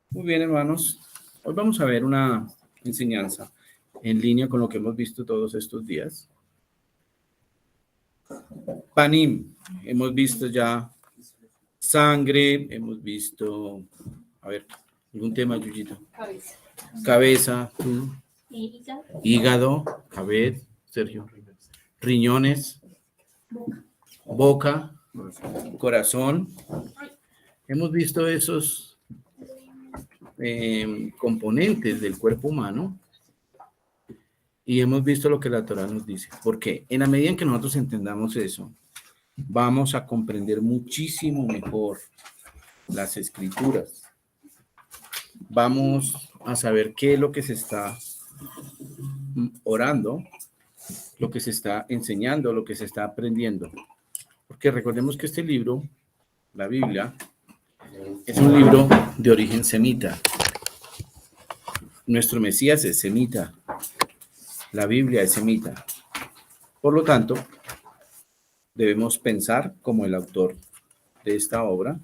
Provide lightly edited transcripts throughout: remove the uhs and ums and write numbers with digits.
Muy bien, hermanos. Hoy vamos a ver una enseñanza en línea con lo que hemos visto todos estos días. Panim, hemos visto ya sangre, hemos visto, a ver, algún tema, Yuyito. Cabeza, hígado, cabeza, Sergio, riñones, boca, corazón. Hemos visto esos componentes del cuerpo humano y hemos visto lo que la Torah nos dice. Porque en la medida en que nosotros entendamos eso, vamos a comprender muchísimo mejor las escrituras. Vamos a saber qué es lo que se está orando, lo que se está enseñando, lo que se está aprendiendo. Porque recordemos que este libro, la Biblia, es un libro de origen semita. Nuestro Mesías es semita. La Biblia es semita. Por lo tanto, debemos pensar como el autor de esta obra.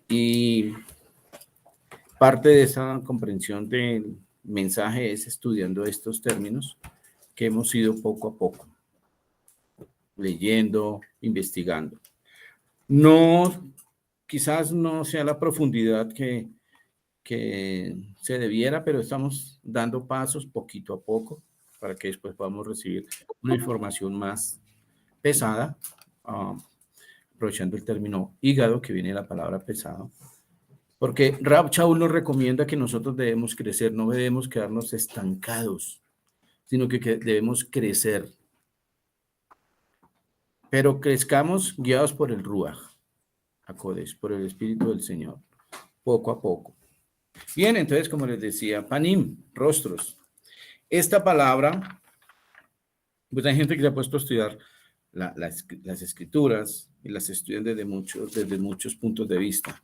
Y parte de esa comprensión del mensaje es estudiando estos términos que hemos ido poco a poco leyendo, investigando. No, quizás no sea la profundidad que se debiera, pero estamos dando pasos poquito a poco para que después podamos recibir una información más pesada, aprovechando el término hígado, que viene de la palabra pesado, porque Rab Shaul nos recomienda que nosotros debemos crecer, no debemos quedarnos estancados, sino que debemos crecer. Pero crezcamos guiados por el Ruach HaKodesh, por el Espíritu del Señor, poco a poco. Bien, entonces, como les decía, panim, rostros. Esta palabra, pues hay gente que se ha puesto a estudiar las escrituras y las estudian desde muchos puntos de vista.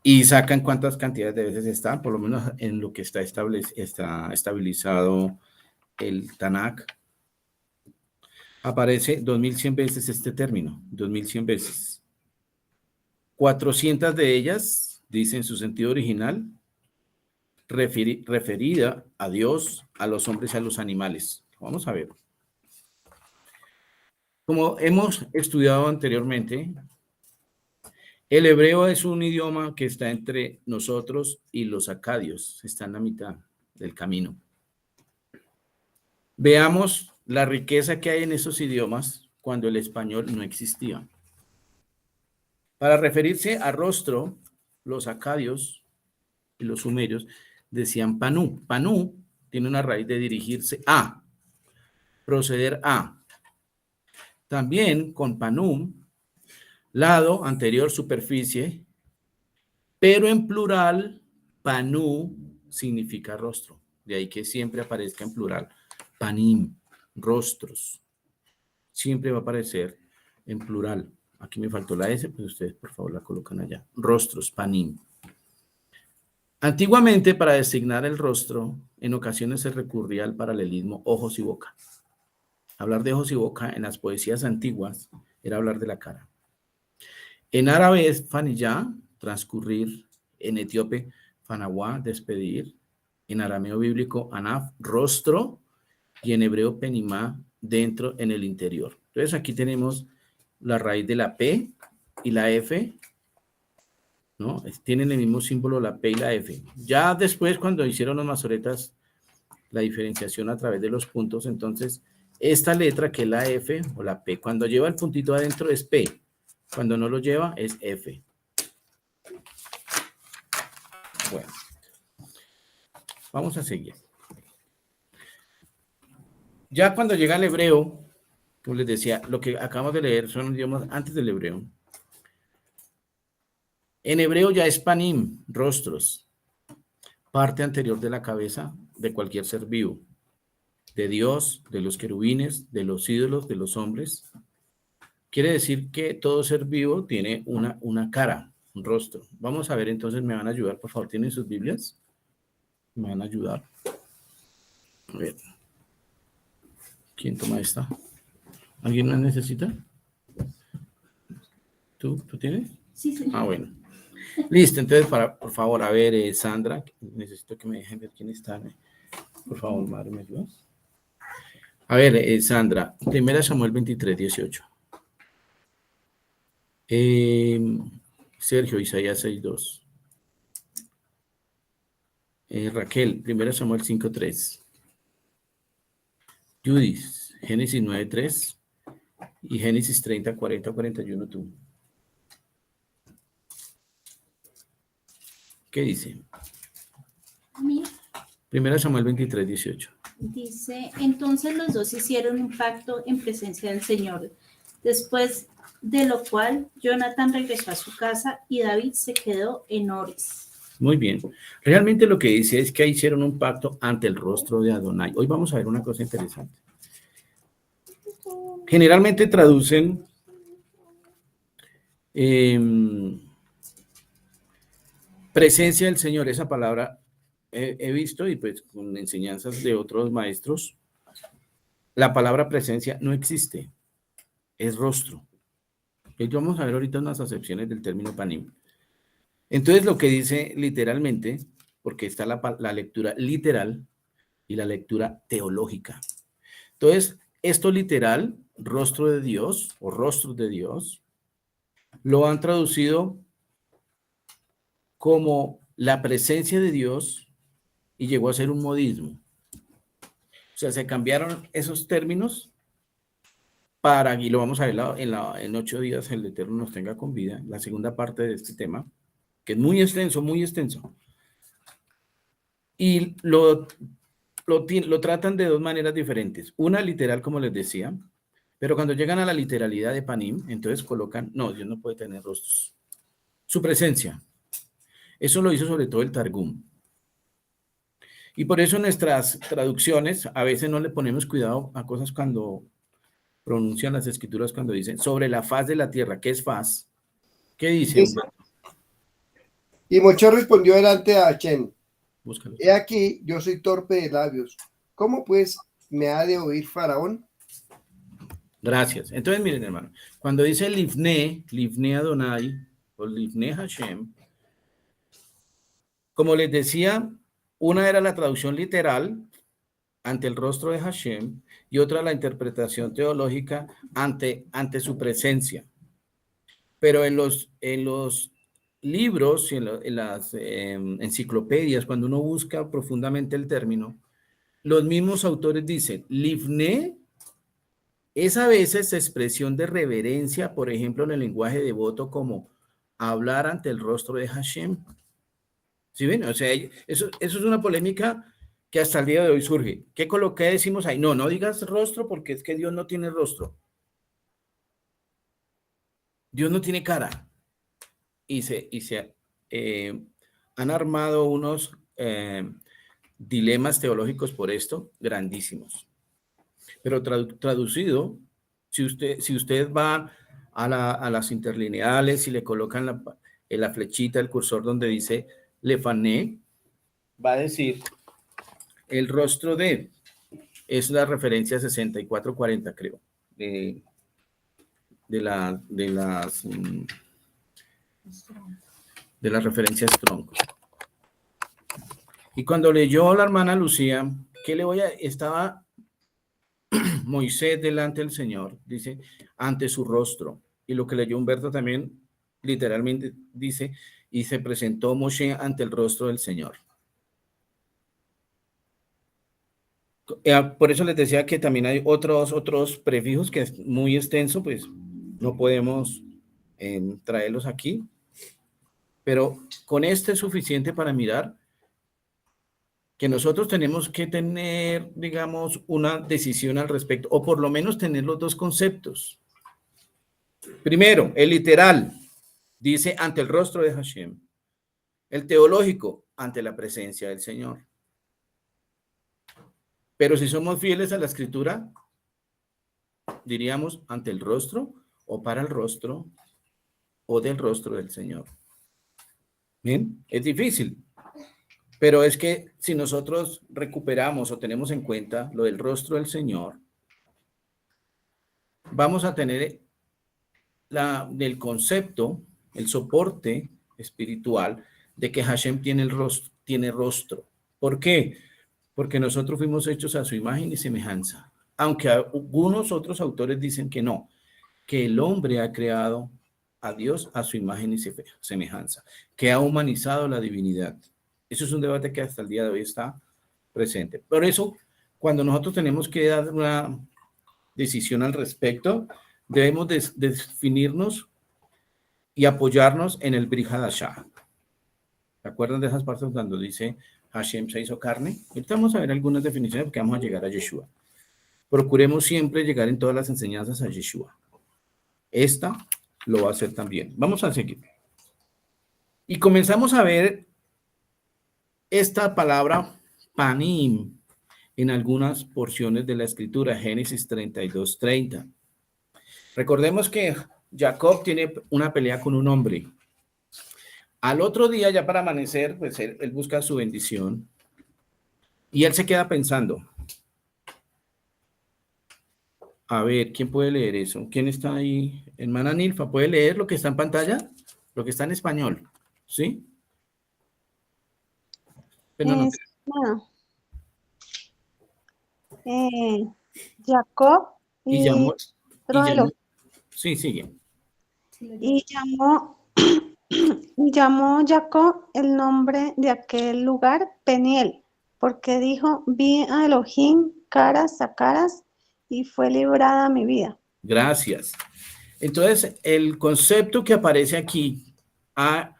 Y sacan cuántas cantidades de veces están, por lo menos en lo que está estabilizado el Tanakh. Aparece 2100 veces este término, 2100 veces. 400 de ellas, dice en su sentido original, referida a Dios, a los hombres y a los animales. Vamos a ver. Como hemos estudiado anteriormente, el hebreo es un idioma que está entre nosotros y los acadios, está en la mitad del camino. Veamos la riqueza que hay en esos idiomas cuando el español no existía. Para referirse a rostro, los acadios y los sumerios decían panú. Panú tiene una raíz de dirigirse a, proceder a. También con panum, lado, anterior, superficie, pero en plural, panú significa rostro. De ahí que siempre aparezca en plural, panim, rostros. Siempre va a aparecer en plural. Aquí me faltó la S, pues ustedes por favor la colocan allá. Rostros, panim. Antiguamente, para designar el rostro, en ocasiones se recurría al paralelismo ojos y boca. Hablar de ojos y boca en las poesías antiguas era hablar de la cara. En árabe es faniyá, transcurrir. En etíope, fanawá, despedir. En arameo bíblico, anaf, rostro. Y en hebreo, penimá, dentro, en el interior. Entonces aquí tenemos la raíz de la P y la F, ¿no? Tienen el mismo símbolo la P y la F. Ya después, cuando hicieron los masoretas, la diferenciación a través de los puntos, entonces, esta letra que es la F o la P, cuando lleva el puntito adentro es P, cuando no lo lleva es F. Bueno, vamos a seguir. Ya cuando llega el hebreo, como les decía, lo que acabamos de leer son idiomas antes del hebreo. En hebreo ya es panim, rostros, parte anterior de la cabeza de cualquier ser vivo, de Dios, de los querubines, de los ídolos, de los hombres. Quiere decir que todo ser vivo tiene una cara, un rostro. Vamos a ver entonces, ¿me van a ayudar? Por favor, ¿tienen sus Biblias? ¿Me van a ayudar? A ver. ¿Quién toma esta? ¿Alguien la necesita? ¿Tú tienes? Sí, sí. Ah, bueno. Listo, entonces, por favor, a ver, Sandra, necesito que me dejen ver quién está. Por favor, madre, ¿me ayudas? A ver, Sandra, 1 Samuel 23:18. Sergio, Isaías 6:2. Raquel, 1 Samuel 5:3. Judith, Génesis 9:3 y Génesis 30, 40, 41 tú. ¿Qué dice? 1 Samuel 23:18. Dice, entonces los dos hicieron un pacto en presencia del Señor, después de lo cual Jonathan regresó a su casa y David se quedó en Ores. Muy bien. Realmente lo que dice es que hicieron un pacto ante el rostro de Adonai. Hoy vamos a ver una cosa interesante. Generalmente traducen presencia del Señor. Esa palabra he visto y pues con enseñanzas de otros maestros, la palabra presencia no existe. Es rostro. Y vamos a ver ahorita unas acepciones del término panim. Entonces lo que dice literalmente, porque está la lectura literal y la lectura teológica. Entonces, esto literal, rostro de Dios o rostros de Dios, lo han traducido como la presencia de Dios y llegó a ser un modismo. O sea, se cambiaron esos términos para, y lo vamos a ver en 8 días, el Eterno nos tenga con vida, la segunda parte de este tema, que es muy extenso, muy extenso. Y lo tratan de dos maneras diferentes. Una literal, como les decía, pero cuando llegan a la literalidad de Panim, entonces colocan, no, Dios no puede tener rostros. Su presencia. Eso lo hizo sobre todo el Targum. Y por eso en nuestras traducciones a veces no le ponemos cuidado a cosas cuando pronuncian las escrituras, cuando dicen sobre la faz de la tierra. ¿Qué es faz? ¿Qué dice? Y Moisés respondió delante a Hashem, Búscalo. he aquí, yo soy torpe de labios. ¿Cómo pues me ha de oír Faraón? Gracias. Entonces, miren, hermano, cuando dice Livne Adonai o Livne Hashem, como les decía, una era la traducción literal ante el rostro de Hashem y otra la interpretación teológica ante su presencia. Pero en los libros y en las enciclopedias, cuando uno busca profundamente el término, los mismos autores dicen, Livne es a veces expresión de reverencia, por ejemplo, en el lenguaje devoto, como hablar ante el rostro de Hashem. ¿Sí ven? O sea, eso es una polémica que hasta el día de hoy surge. ¿Qué decimos ahí? No digas rostro porque es que Dios no tiene rostro. Dios no tiene cara. Y se han armado unos dilemas teológicos por esto, grandísimos. Pero traducido, si usted va a las interlineales y le colocan la flechita, el cursor donde dice Lefané, va a decir el rostro de, es la referencia 6440, creo, de las referencias tronco. Y cuando leyó la hermana Lucía, estaba Moisés delante del Señor, dice, ante su rostro. Y lo que leyó Humberto también, literalmente dice, y se presentó Moshe ante el rostro del Señor. Por eso les decía que también hay otros prefijos que es muy extenso, pues no podemos traerlos aquí, pero con este es suficiente para mirar que nosotros tenemos que tener, digamos, una decisión al respecto, o por lo menos tener los dos conceptos. Primero, el literal, dice ante el rostro de Hashem. El teológico, ante la presencia del Señor. Pero si somos fieles a la escritura, diríamos ante el rostro, o para el rostro, o del rostro del Señor. Bien, es difícil. Pero es que si nosotros recuperamos o tenemos en cuenta lo del rostro del Señor, vamos a tener del concepto, el soporte espiritual de que Hashem tiene rostro. ¿Por qué? Porque nosotros fuimos hechos a su imagen y semejanza. Aunque algunos otros autores dicen que no, que el hombre ha creado a Dios a su imagen y semejanza, que ha humanizado la divinidad. Eso es un debate que hasta el día de hoy está presente. Por eso, cuando nosotros tenemos que dar una decisión al respecto, debemos definirnos y apoyarnos en el Brit Hadashah. ¿Se acuerdan de esas partes cuando dice Hashem se hizo carne? Ahorita vamos a ver algunas definiciones porque vamos a llegar a Yeshua. Procuremos siempre llegar en todas las enseñanzas a Yeshua. Esta lo va a hacer también. Vamos a seguir. Y comenzamos a ver esta palabra panim en algunas porciones de la escritura, Génesis 32:30. Recordemos que Jacob tiene una pelea con un hombre. Al otro día, ya para amanecer, pues él busca su bendición y él se queda pensando. A ver, ¿quién puede leer eso? ¿Quién está ahí? Hermana Nilfa, ¿puede leer lo que está en pantalla? Lo que está en español, ¿sí? Pero no. Bueno, Jacob Y llamó, sí, sigue. y llamó Jacob el nombre de aquel lugar Peniel, porque dijo, vi a Elohim caras a caras y fue librada mi vida. Gracias. Entonces, el concepto que aparece aquí ha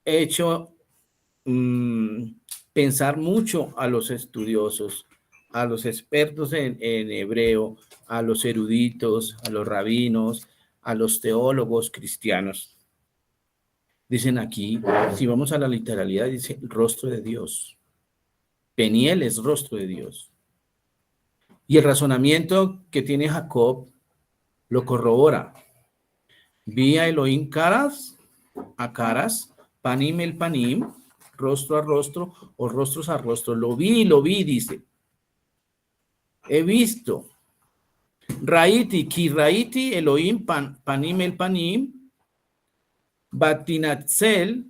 hecho pensar mucho a los estudiosos, a los expertos en hebreo, a los eruditos, a los rabinos, a los teólogos cristianos. Dicen aquí, si vamos a la literalidad, dice rostro de Dios. Peniel es rostro de Dios. Y el razonamiento que tiene Jacob lo corrobora. Vi a Elohim caras a caras, panim el panim, rostro a rostro o rostros a rostro. Lo vi, dice. He visto. Raiti, ki raiti, Elohim panim el panim, batinatzel,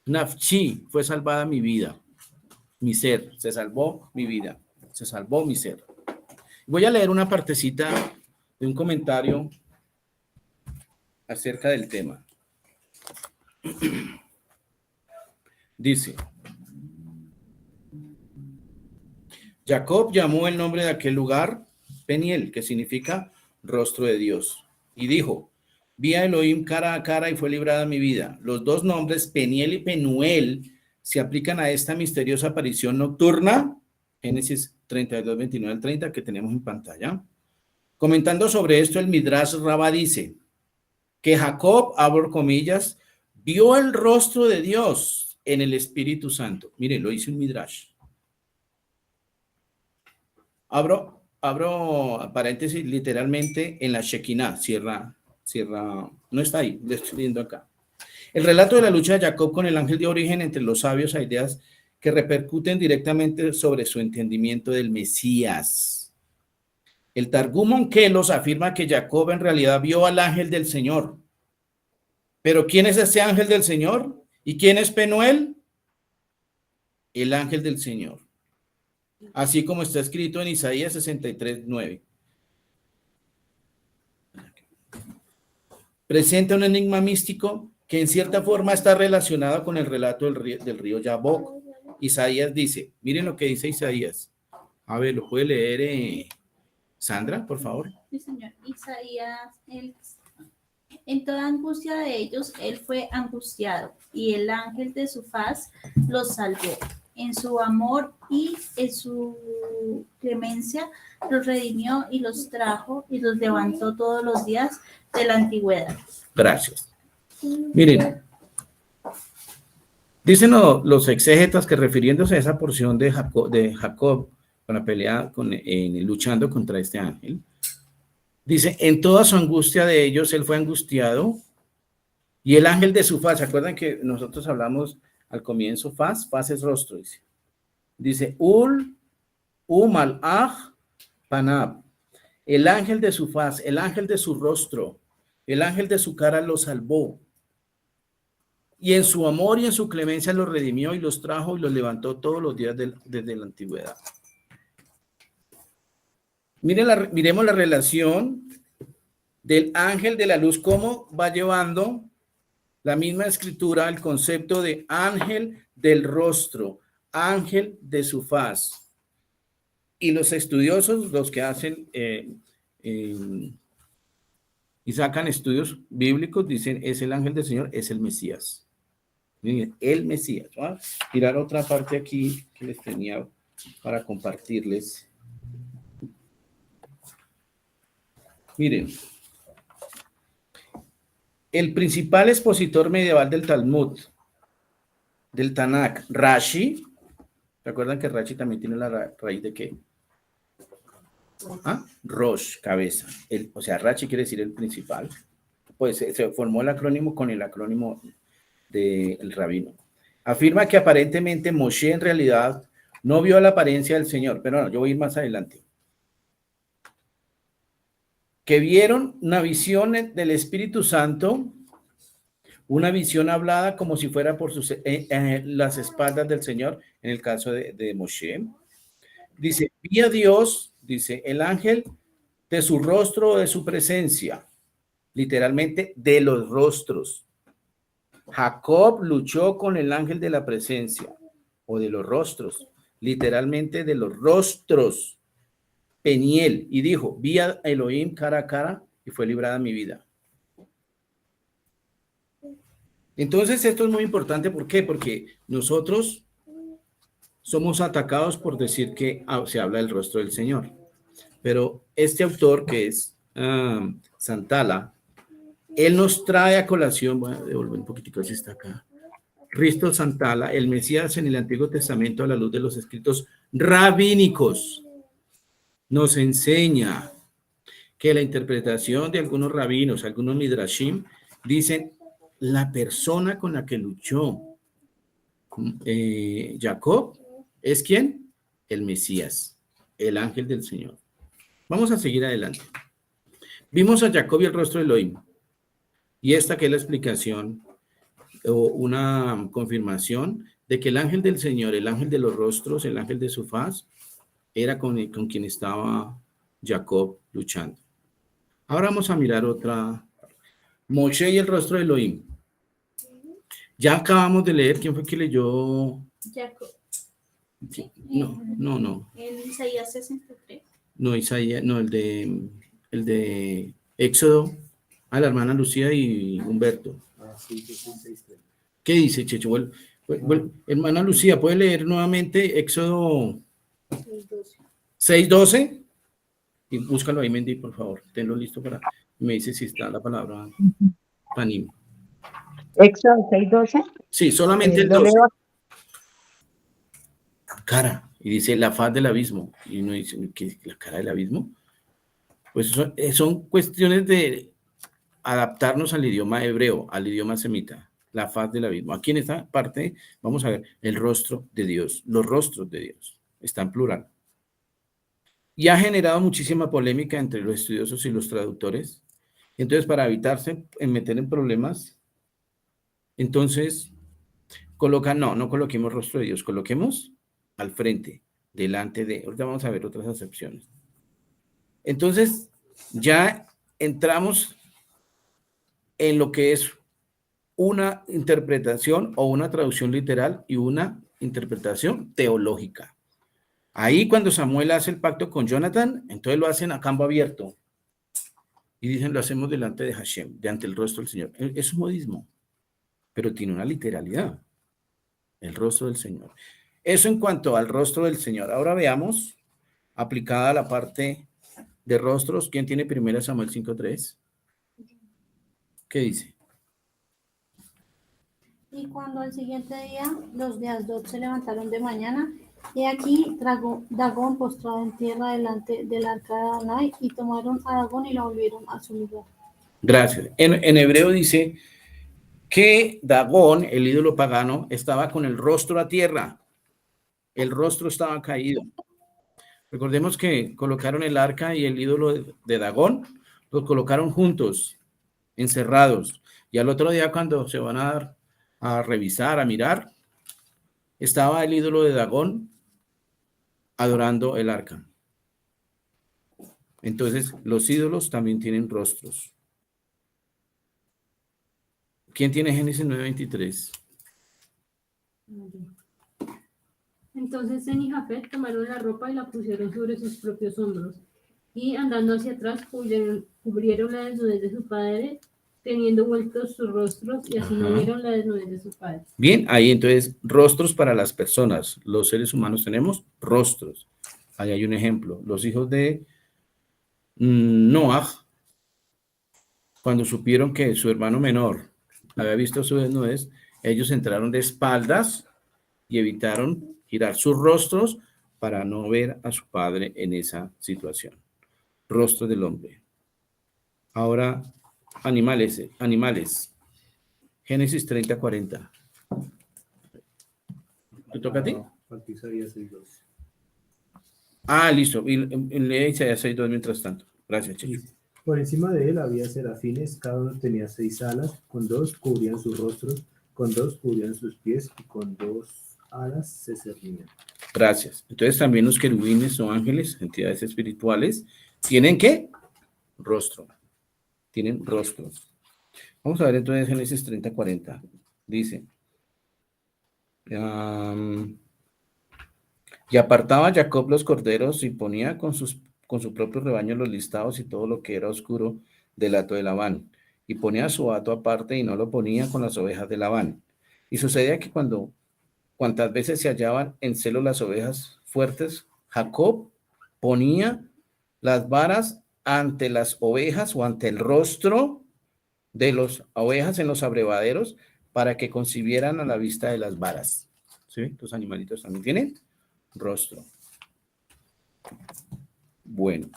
nafchi, fue salvada mi vida, mi ser, se salvó mi vida, se salvó mi ser. Voy a leer una partecita de un comentario acerca del tema. Dice, Jacob llamó el nombre de aquel lugar Peniel, que significa rostro de Dios, y dijo, vi a Elohim cara a cara y fue librada mi vida. Los dos nombres, Peniel y Penuel, se aplican a esta misteriosa aparición nocturna, Génesis 32, 29 al 30, que tenemos en pantalla. Comentando sobre esto, el Midrash Rabá dice que Jacob, abro comillas, vio el rostro de Dios en el Espíritu Santo. Miren, lo dice un Midrash. Abro paréntesis, literalmente en la Shekinah, cierra, no está ahí, lo estoy viendo acá. El relato de la lucha de Jacob con el ángel dio origen entre los sabios a ideas que repercuten directamente sobre su entendimiento del Mesías. El Targum Onkelos afirma que Jacob en realidad vio al ángel del Señor. ¿Pero quién es ese ángel del Señor? ¿Y quién es Penuel? El ángel del Señor. Así como está escrito en Isaías 63:9. Presenta un enigma místico que en cierta forma está relacionado con el relato del río Yabok. Isaías dice, miren lo que dice Isaías. A ver, ¿lo puede leer Sandra, por favor? Sí, señor. Isaías, en toda angustia de ellos, él fue angustiado, y el ángel de su faz los salvó. En su amor y en su clemencia los redimió y los trajo y los levantó todos los días de la antigüedad. Gracias. Miren, dicen los exégetas que refiriéndose a esa porción de Jacob con la pelea, luchando contra este ángel, dice, en toda su angustia de ellos, él fue angustiado, y el ángel de su faz, ¿se acuerdan que nosotros hablamos al comienzo, faz es rostro, dice, malach panab, el ángel de su faz, el ángel de su rostro, el ángel de su cara lo salvó. Y en su amor y en su clemencia los redimió y los trajo y los levantó todos los días desde la antigüedad. Miremos la relación del ángel de la luz, cómo va llevando la misma escritura, el concepto de ángel del rostro, ángel de su faz. Y los estudiosos, los que hacen y sacan estudios bíblicos, dicen, es el ángel del Señor, es el Mesías. Miren, el Mesías. Voy a tirar otra parte aquí que les tenía para compartirles. Miren, el principal expositor medieval del Talmud, del Tanakh, Rashi. ¿Recuerdan que Rashi también tiene la raíz de qué? ¿Ah? Rosh, cabeza. O sea, Rashi quiere decir el principal. Pues se formó el acrónimo con el acrónimo del rabino. Afirma que aparentemente Moshe en realidad no vio la apariencia del Señor, pero no, yo voy a ir más adelante. Que vieron una visión del Espíritu Santo, una visión hablada como si fuera por las espaldas del Señor, en el caso de Moshe. Dice, vi a Dios, dice, el ángel de su rostro o de su presencia, literalmente de los rostros. Jacob luchó con el ángel de la presencia o de los rostros, literalmente de los rostros. Peniel, y dijo, vi a Elohim cara a cara y fue librada mi vida. Entonces esto es muy importante, ¿por qué? Porque nosotros somos atacados por decir que se habla del rostro del Señor. Pero este autor que es Santala, él nos trae a colación, voy a devolver un poquitico si está acá, Risto Santala, el Mesías en el Antiguo Testamento a la luz de los escritos rabínicos, nos enseña que la interpretación de algunos rabinos, algunos midrashim, dicen la persona con la que luchó Jacob, ¿es quién? El Mesías, el ángel del Señor. Vamos a seguir adelante. Vimos a Jacob y el rostro de Elohim. Y esta que es la explicación o una confirmación de que el ángel del Señor, el ángel de los rostros, el ángel de su faz, era con quien estaba Jacob luchando. Ahora vamos a mirar otra. Moshe y el rostro de Elohim. Ya acabamos de leer. ¿Quién fue que leyó? Jacob. Sí. No. En Isaías 63. No, Isaías, no, el de Éxodo. A la hermana Lucía y Humberto. ¿Qué dice, Checho? Hermana Lucía, ¿puede leer nuevamente Éxodo 6:12? Y búscalo ahí, Mendy, por favor. Tenlo listo para... Me dice si está la palabra Panim. Éxodo 6:12. Sí, solamente el 12. Cara. Y dice la faz del abismo. Y uno dice, ¿qué la cara del abismo? Pues son cuestiones de adaptarnos al idioma hebreo, al idioma semita, la faz del abismo. Aquí en esta parte vamos a ver el rostro de Dios, los rostros de Dios, está en plural. Y ha generado muchísima polémica entre los estudiosos y los traductores. Entonces, para evitarse meter en problemas, entonces no coloquemos rostro de Dios, coloquemos al frente, delante de, ahorita vamos a ver otras acepciones. Entonces, ya entramos en lo que es una interpretación o una traducción literal y una interpretación teológica. Ahí cuando Samuel hace el pacto con Jonathan, entonces lo hacen a campo abierto y dicen lo hacemos delante de Hashem, delante del rostro del Señor. Es un modismo, pero tiene una literalidad, el rostro del Señor. Eso en cuanto al rostro del Señor. Ahora veamos, aplicada a la parte de rostros, ¿quién tiene 1 Samuel 5:3? ¿Qué dice? Y cuando al siguiente día los de Asdod se levantaron de mañana, y aquí Dagón postrado en tierra delante del arca de Adonai, y tomaron a Dagón y lo volvieron a su lugar. Gracias. En hebreo dice que Dagón, el ídolo pagano, estaba con el rostro a tierra. El rostro estaba caído. Recordemos que colocaron el arca y el ídolo de Dagón, los colocaron juntos, encerrados. Y al otro día cuando se van a dar a revisar, a mirar, estaba el ídolo de Dagón adorando el arca. Entonces, los ídolos también tienen rostros. ¿Quién tiene Génesis 9:23? Entonces Sem y Jafet tomaron la ropa y la pusieron sobre sus propios hombros, y andando hacia atrás cubrieron la desnudez de su padre, teniendo vueltos sus rostros, y así no Ajá. vieron la desnudez de su padre. Bien, ahí entonces, rostros para las personas. Los seres humanos tenemos rostros. Ahí hay un ejemplo. Los hijos de Noah, cuando supieron que su hermano menor había visto su desnudez, ellos entraron de espaldas y evitaron girar sus rostros para no ver a su padre en esa situación. Rostro del hombre. Ahora, animales. Génesis 30:40. ¿Te toca a ti? Falta Isaías 6:2. Ah, listo. Y lee Isaías 6:2 mientras tanto. Gracias, Chicho. Por encima de él había serafines, cada uno tenía 6 alas, con 2 cubrían sus rostros, con 2 cubrían sus pies y con 2 alas se cernían. Gracias. Entonces también los querubines o ángeles, entidades espirituales, ¿tienen qué? Rostro. Tienen rostros. Vamos a ver entonces Génesis 30:40. Dice, y apartaba Jacob los corderos y ponía con su propio rebaño los listados y todo lo que era oscuro del hato de Labán. Y ponía su hato aparte y no lo ponía con las ovejas de Labán. Y sucedía que cuantas veces se hallaban en celo las ovejas fuertes, Jacob ponía las varas ante las ovejas o ante el rostro de las ovejas en los abrevaderos para que concibieran a la vista de las varas. ¿Sí? Los animalitos también tienen rostro. Bueno.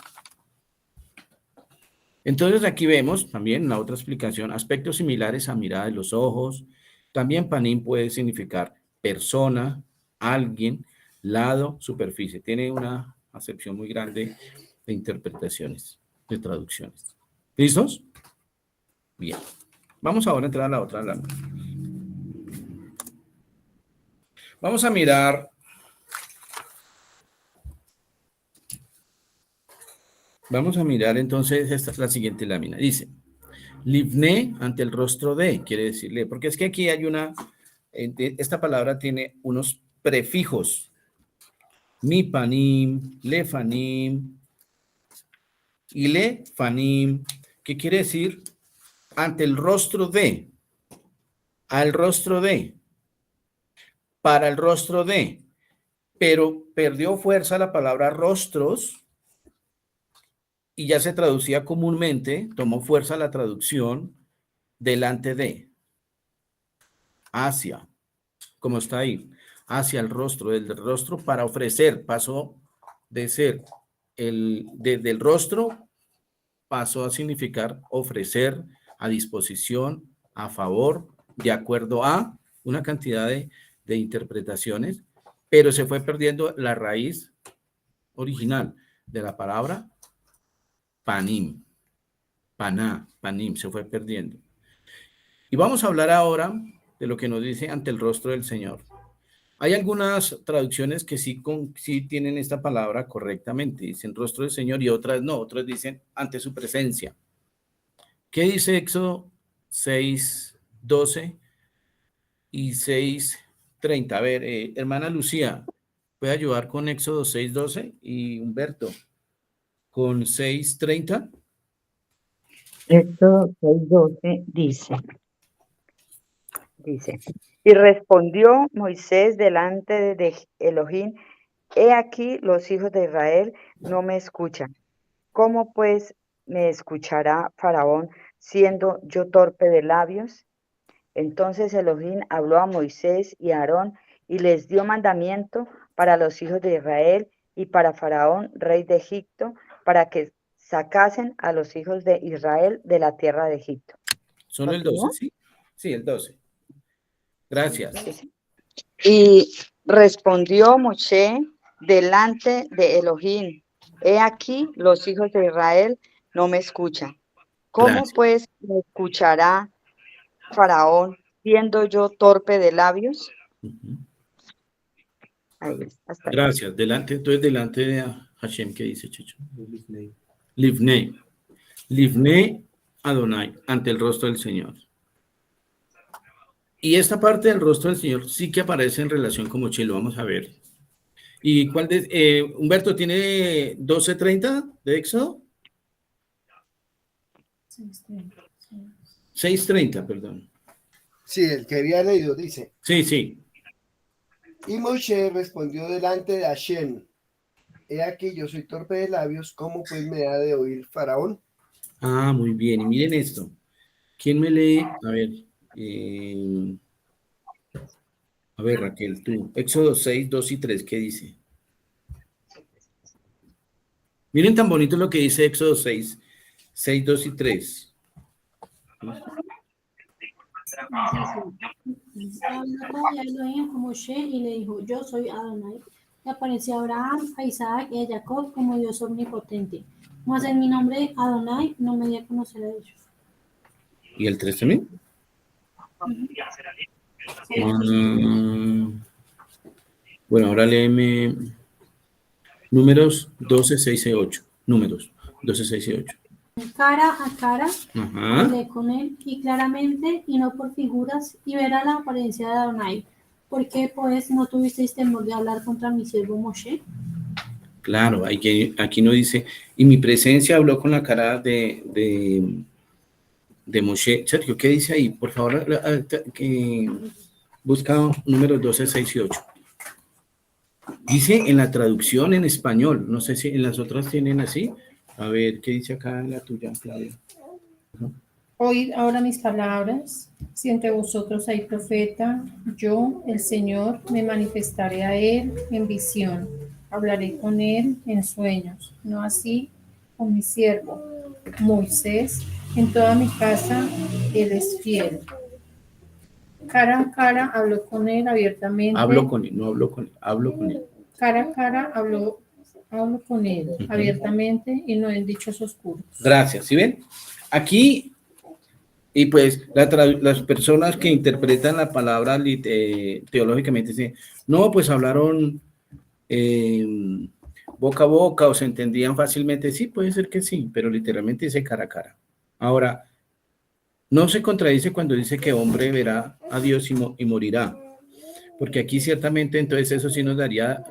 Entonces aquí vemos también la otra explicación, aspectos similares a mirada de los ojos. También panim puede significar persona, alguien, lado, superficie. Tiene una acepción muy grande de interpretaciones, de traducciones. ¿Listos? Bien. Vamos ahora a entrar a la otra lámina. Vamos a mirar entonces, esta es la siguiente lámina. Dice, Livne ante el rostro de, quiere decirle, porque es que aquí hay esta palabra tiene unos prefijos. Mi panim, le fanim y le fanim, ¿qué quiere decir? Ante el rostro de, al rostro de, para el rostro de, pero perdió fuerza la palabra rostros y ya se traducía comúnmente, tomó fuerza la traducción delante de, hacia, como está ahí, hacia el rostro, del rostro para ofrecer, pasó de ser del rostro, pasó a significar ofrecer a disposición, a favor, de acuerdo a una cantidad de interpretaciones, pero se fue perdiendo la raíz original de la palabra panim, paná, panim, se fue perdiendo. Y vamos a hablar ahora de lo que nos dice ante el rostro del Señor. Hay algunas traducciones que sí tienen esta palabra correctamente, dicen rostro del Señor y otras no, otras dicen ante su presencia. ¿Qué dice Éxodo 6:12 y 6:30? A ver, hermana Lucía, ¿puede ayudar con Éxodo 6:12 y Humberto con 6:30? Éxodo 6:12 dice, y respondió Moisés delante de Elohim, he aquí los hijos de Israel no me escuchan. ¿Cómo pues me escuchará Faraón siendo yo torpe de labios? Entonces Elohim habló a Moisés y a Aarón y les dio mandamiento para los hijos de Israel y para Faraón, rey de Egipto, para que sacasen a los hijos de Israel de la tierra de Egipto. Solo el 12, ¿sí? Sí, el 12. Gracias. Y respondió Moshe delante de Elohim, he aquí los hijos de Israel no me escuchan. ¿Cómo Gracias. pues me escuchará Faraón siendo yo torpe de labios. Ujú. Ahí es, hasta ahí. Gracias. Entonces, delante de Hashem, ¿qué dice Chicho? Livnei. Livnei. Livnei Adonai, ante el rostro del Señor. Y esta parte del rostro del Señor sí que aparece en relación con Moshe, lo vamos a ver. ¿Y cuál de, Humberto, tiene 12:30 de Éxodo? 6:30, perdón. Sí, el que había leído dice, Sí, sí. y Moshe respondió delante de Hashem, he aquí yo soy torpe de labios, ¿cómo pues me ha de oír Faraón? Ah, muy bien. Y miren esto. ¿Quién me lee? A ver, Raquel, tú. Éxodo 6, 2 y 3, ¿qué dice? Miren tan bonito lo que dice Éxodo 6, 6, 2 y 3. Habló Elohim a Moshe y le dijo, yo soy Adonai. Le apareció a Abraham, a Isaac y a Jacob como Dios omnipotente. Mas en mi nombre Adonai no me di a conocer a ellos. ¿Y el 3 también? Bueno, ahora léeme Números 12, 6 y 8. Números 12, 6 y 8. Cara a cara Ajá. hablé con él y claramente y no por figuras y verá la apariencia de Adonai. ¿Por qué pues no tuvisteis temor de hablar contra mi siervo Moshe? Claro, aquí no dice, y mi presencia habló con la cara de Moshe. Sergio, ¿qué dice ahí? Por favor, que busca Números 12, 6 y 8. Dice en la traducción en español, no sé si en las otras tienen así. A ver, ¿qué dice acá en la tuya, Claudia? Oíd ahora mis palabras. Si entre vosotros hay profeta, yo, el Señor, me manifestaré a él en visión. Hablaré con él en sueños. No así con mi siervo Moisés. En toda mi casa él es fiel. Cara a cara habló con él abiertamente. Hablo con él, no hablo con él, hablo con él. Cara a cara hablo con él abiertamente y no en dichos oscuros. Gracias, ¿sí ven? Aquí, y pues las personas que interpretan la palabra teológicamente dicen, no, pues hablaron boca a boca o se entendían fácilmente. Sí, puede ser que sí, pero literalmente dice cara a cara. Ahora, no se contradice cuando dice que hombre verá a Dios y morirá, porque aquí ciertamente entonces eso sí nos daría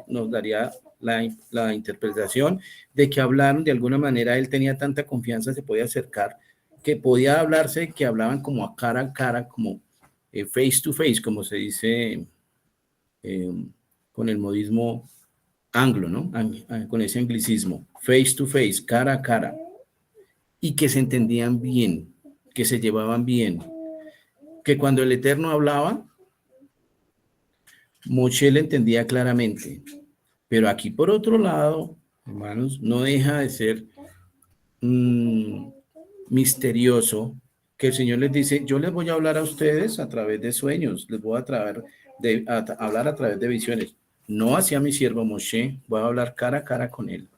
la interpretación de que hablaron de alguna manera, él tenía tanta confianza, se podía acercar, que podía hablarse, que hablaban como a cara, como face to face, como se dice con el modismo anglo, ¿no? Con ese anglicismo, face to face, cara a cara, y que se entendían bien, que se llevaban bien, que cuando el Eterno hablaba, Moshe le entendía claramente. Pero aquí, por otro lado, hermanos, no deja de ser misterioso que el Señor les dice, yo les voy a hablar a ustedes a través de sueños, les voy a hablar a través de visiones. No hacia mi siervo Moshe, voy a hablar cara a cara con él.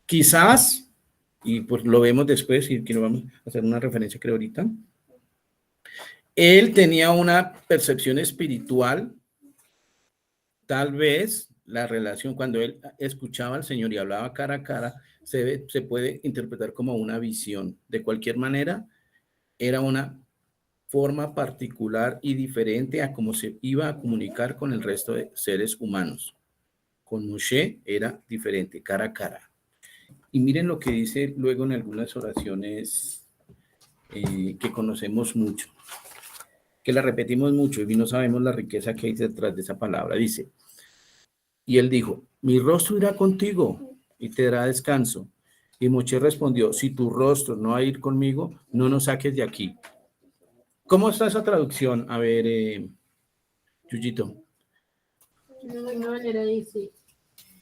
Quizás, y pues lo vemos después, y que lo vamos a hacer una referencia creo ahorita, él tenía una percepción espiritual, tal vez la relación, cuando él escuchaba al Señor y hablaba cara a cara, se puede interpretar como una visión. De cualquier manera, era una forma particular y diferente a cómo se iba a comunicar con el resto de seres humanos. Con Moshe era diferente, cara a cara. Y miren lo que dice luego en algunas oraciones que conocemos mucho, que la repetimos mucho y no sabemos la riqueza que hay detrás de esa palabra. Dice, y él dijo, mi rostro irá contigo y te dará descanso. Y Moshe respondió, si tu rostro no va a ir conmigo, no nos saques de aquí. ¿Cómo está esa traducción? A ver, Chuyito. De alguna manera dice,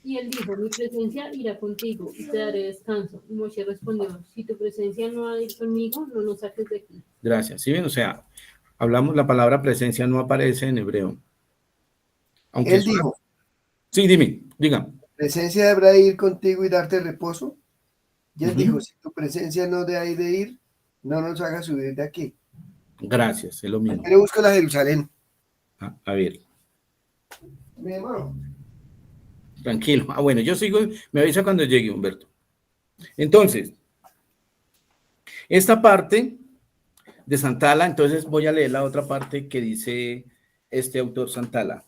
y él dijo, mi presencia irá contigo y te daré descanso. Y Moshe respondió, si tu presencia no va a ir conmigo, no nos saques de aquí. Gracias. ¿Sí ven? O sea, la palabra presencia no aparece en hebreo. Aunque Él dijo, sí, diga. ¿presencia deberá ir contigo y darte reposo? Y él dijo, si tu presencia no de ahí de ir, no nos hagas subir de aquí. Gracias, es lo mismo. Le busco la Jerusalén. A ver, Mi hermano. tranquilo. Bueno, yo sigo, me avisa cuando llegue, Humberto. Entonces, esta parte de Santala, entonces voy a leer la otra parte que dice este autor Santala.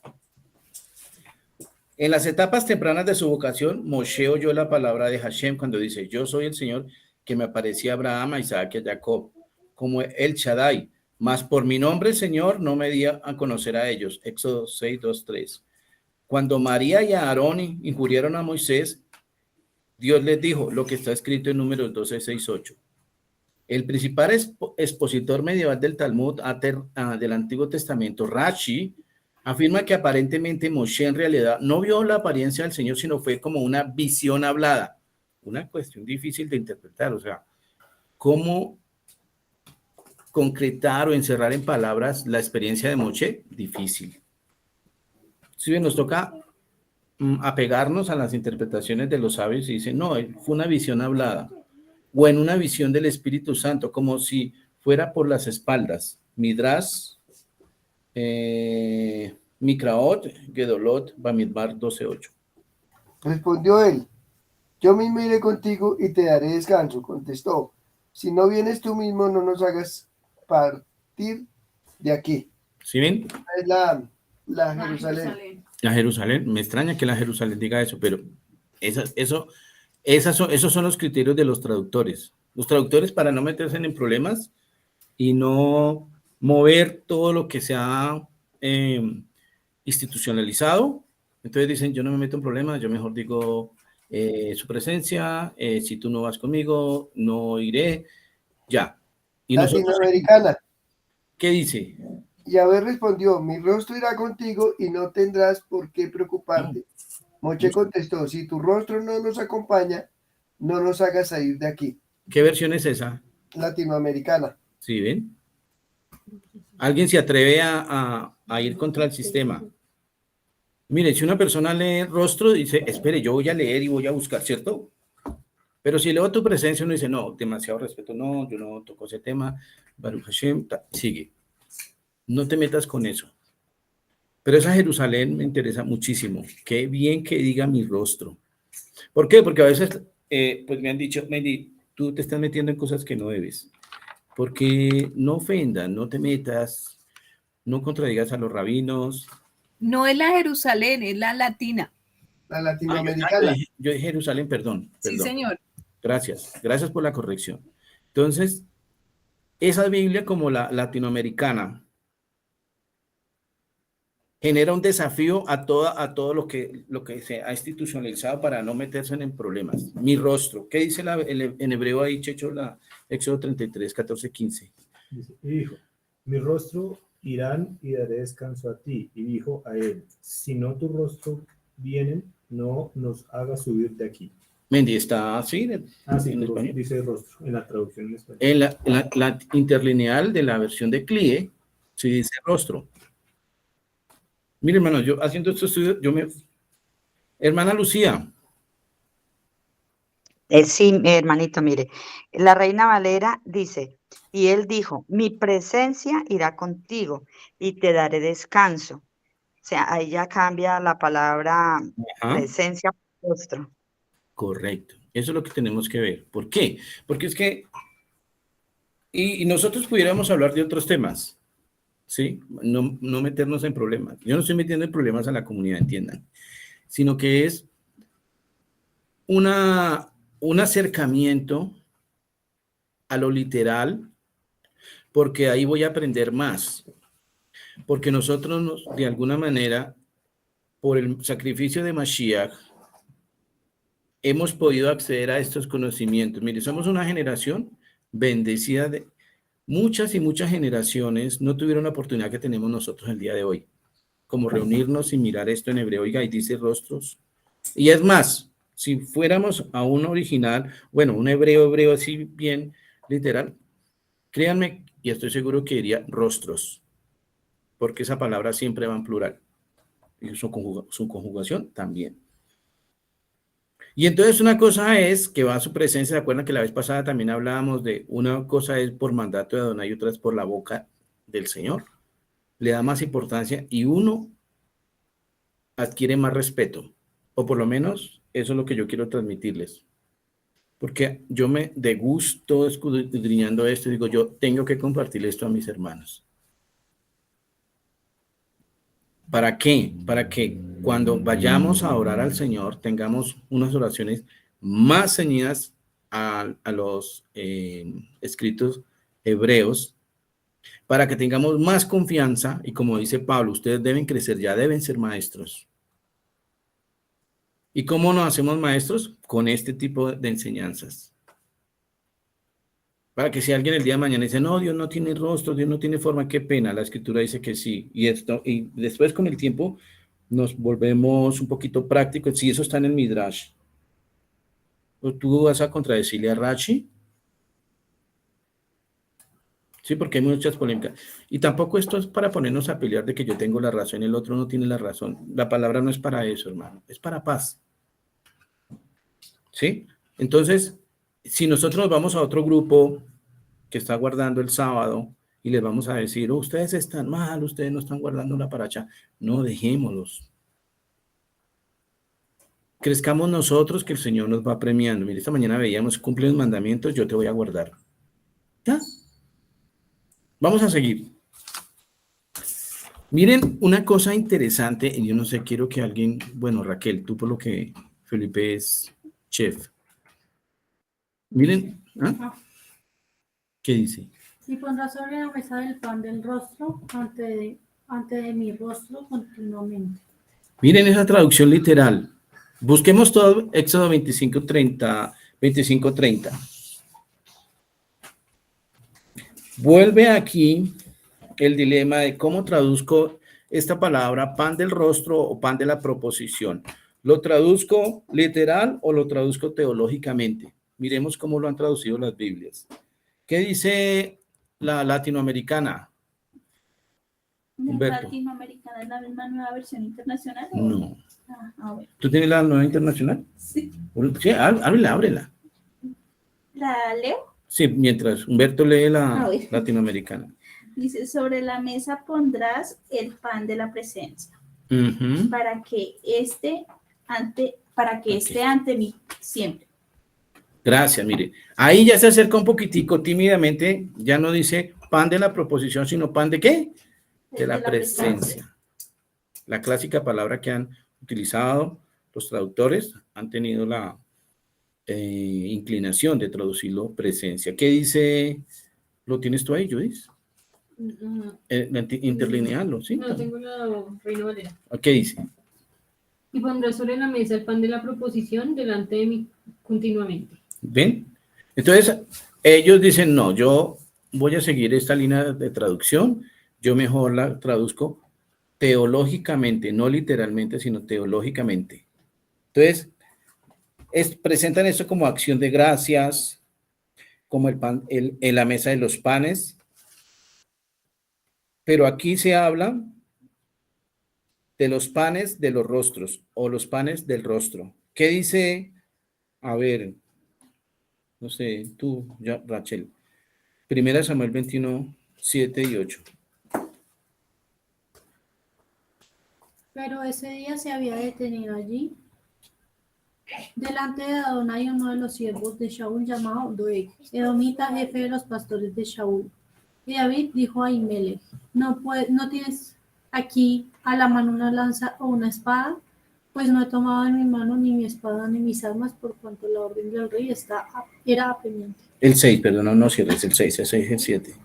En las etapas tempranas de su vocación, Moshe oyó la palabra de Hashem cuando dice, yo soy el Señor que me aparecía a Abraham, a Isaac y a Jacob, como el Shaddai, mas por mi nombre, Señor, no me di a conocer a ellos. Éxodo 6, 2, 3. Cuando María y Aarón injuriaron a Moisés, Dios les dijo lo que está escrito en Números 12, 6, 8. El principal expositor medieval del Talmud del Antiguo Testamento, Rashi, afirma que aparentemente Moshe en realidad no vio la apariencia del Señor, sino fue como una visión hablada. Una cuestión difícil de interpretar, o sea, ¿cómo concretar o encerrar en palabras la experiencia de Moshe? Difícil. Si nos toca apegarnos a las interpretaciones de los sabios y dicen, no, fue una visión hablada, o en una visión del Espíritu Santo, como si fuera por las espaldas. Midrash, Mikraot, Gedolot, Bamidbar 12:8. Respondió él, yo mismo iré contigo y te daré descanso. Contestó, si no vienes tú mismo, no nos hagas partir de aquí. ¿Sí ven? Es la Jerusalén. La Jerusalén, me extraña que la Jerusalén diga eso, pero esos son los criterios de los traductores. Los traductores, para no meterse en problemas y no mover todo lo que se ha institucionalizado, entonces dicen, yo no me meto en problemas, yo mejor digo su presencia, si tú no vas conmigo, no iré, ya. Y Latinoamericana. ¿Qué dice? Yahvé respondió, mi rostro irá contigo y no tendrás por qué preocuparte. Moshe contestó, si tu rostro no nos acompaña, no nos hagas salir de aquí. ¿Qué versión es esa? Latinoamericana. ¿Sí ven? ¿Alguien se atreve a ir contra el sistema? Mire, si una persona lee el rostro, dice, espere, yo voy a leer y voy a buscar, ¿cierto? Pero si leo tu presencia, uno dice, no, demasiado respeto, no, yo no toco ese tema, Baruch Hashem, sigue. No te metas con eso. Pero esa Jerusalén me interesa muchísimo. Qué bien que diga mi rostro. ¿Por qué? Porque a veces pues me han dicho, Mendy, tú te estás metiendo en cosas que no debes. Porque no ofendan, no te metas, no contradigas a los rabinos. No es la Jerusalén, es la latina. La latinoamericana. Yo dije Jerusalén, perdón. Sí, señor. Gracias por la corrección. Entonces, esa Biblia como la latinoamericana genera un desafío a todo lo que se ha institucionalizado para no meterse en problemas. Mi rostro. ¿Qué dice en hebreo ahí, Checho? Éxodo 33, 14, 15. Dice, y dijo, mi rostro irán y daré descanso a ti. Y dijo a él, si no tu rostro vienen, no nos hagas subir de aquí. Mendy, está así en español. Dice rostro, en la traducción en español. En la interlineal de la versión de CLIE, sí dice rostro. Mire, hermano, yo haciendo este estudio, Hermana Lucía. Sí, hermanito, mire, la Reina Valera dice, y él dijo, mi presencia irá contigo y te daré descanso. O sea, ahí ya cambia la palabra presencia por rostro. Correcto, eso es lo que tenemos que ver. ¿Por qué? Porque es que, y nosotros pudiéramos hablar de otros temas, ¿sí? No meternos en problemas. Yo no estoy metiendo en problemas a la comunidad, entiendan, sino que es un acercamiento a lo literal, porque ahí voy a aprender más. Porque nosotros, de alguna manera, por el sacrificio de Mashiach, hemos podido acceder a estos conocimientos. Mire, somos una generación bendecida de muchas y muchas generaciones no tuvieron la oportunidad que tenemos nosotros el día de hoy, como reunirnos y mirar esto en hebreo, oiga, y dice rostros. Y es más, si fuéramos a un original, bueno, un hebreo así bien literal, créanme, y estoy seguro que diría rostros, porque esa palabra siempre va en plural, y su conjugación también. Y entonces una cosa es que va a su presencia, ¿se acuerdan que la vez pasada también hablábamos de una cosa es por mandato de Adonai y otra es por la boca del Señor, le da más importancia y uno adquiere más respeto, o por lo menos eso es lo que yo quiero transmitirles. Porque yo me degusto escudriñando esto y digo, yo tengo que compartir esto a mis hermanos. ¿Para qué? Para que cuando vayamos a orar al Señor tengamos unas oraciones más ceñidas a los escritos hebreos, para que tengamos más confianza y como dice Pablo, ustedes deben crecer, ya deben ser maestros. ¿Y cómo nos hacemos maestros? Con este tipo de enseñanzas. Para que si alguien el día de mañana dice, no, Dios no tiene rostro, Dios no tiene forma, qué pena, la Escritura dice que sí. Y después con el tiempo nos volvemos un poquito prácticos. Si eso está en el Midrash, ¿tú vas a contradecirle a Rashi? Sí, porque hay muchas polémicas. Y tampoco esto es para ponernos a pelear de que yo tengo la razón y el otro no tiene la razón. La palabra no es para eso, hermano. Es para paz. ¿Sí? Entonces, si nosotros vamos a otro grupo que está guardando el sábado y les vamos a decir, oh, ustedes están mal, ustedes no están guardando la paracha, no, dejémoslos. Crezcamos nosotros que el Señor nos va premiando. Mire, esta mañana veíamos, cumple los mandamientos, yo te voy a guardar. ¿Ya? Vamos a seguir. Miren, una cosa interesante, y yo no sé, quiero que alguien, bueno, Raquel, tú por lo que Felipe es chef. Miren, ¿ah? ¿Qué dice? Y pondrás sobre la mesa del pan del rostro ante de mi rostro continuamente. Miren esa traducción literal. Busquemos todo Éxodo 25:30. Vuelve aquí el dilema de cómo traduzco esta palabra pan del rostro o pan de la proposición. ¿Lo traduzco literal o lo traduzco teológicamente? Miremos cómo lo han traducido las Biblias. ¿Qué dice la latinoamericana? ¿La latinoamericana es la misma nueva versión internacional? ¿O? No. Bueno. ¿Tú tienes la nueva internacional? Sí. Sí, ábrela. ¿La leo? Sí, mientras Humberto lee la latinoamericana. Dice, sobre la mesa pondrás el pan de la presencia, para que esté ante mí siempre. Gracias, mire. Ahí ya se acerca un poquitico tímidamente, ya no dice pan de la proposición, sino pan de ¿qué? De la presencia. La clásica palabra que han utilizado los traductores han tenido la inclinación de traducirlo presencia. ¿Qué dice? ¿Lo tienes tú ahí, Judith? Interlinearlo, ¿sí? No, tengo la Reina Valera. ¿Qué dice? Y pondrás sobre la mesa el pan de la proposición delante de mí continuamente. ¿Ven? Entonces, ellos dicen, no, yo voy a seguir esta línea de traducción, yo mejor la traduzco teológicamente, no literalmente, sino teológicamente. Entonces, presentan esto como acción de gracias, como el pan, en la mesa de los panes, pero aquí se habla de los panes de los rostros, o los panes del rostro. ¿Qué dice? A ver, no sé, tú, ya, Rachel. 1 Samuel 21, 7 y 8. Pero ese día se había detenido allí, delante de Adonai, uno de los siervos de Shaul llamado Doeg, edomita, jefe de los pastores de Shaul. Y David dijo a Ahimelech, ¿no tienes aquí a la mano una lanza o una espada? Pues no he tomado en mi mano ni mi espada ni mis armas, por cuanto la orden del rey era apremiante. El 6, perdón, no cierres, el 6, el 6 y el 7.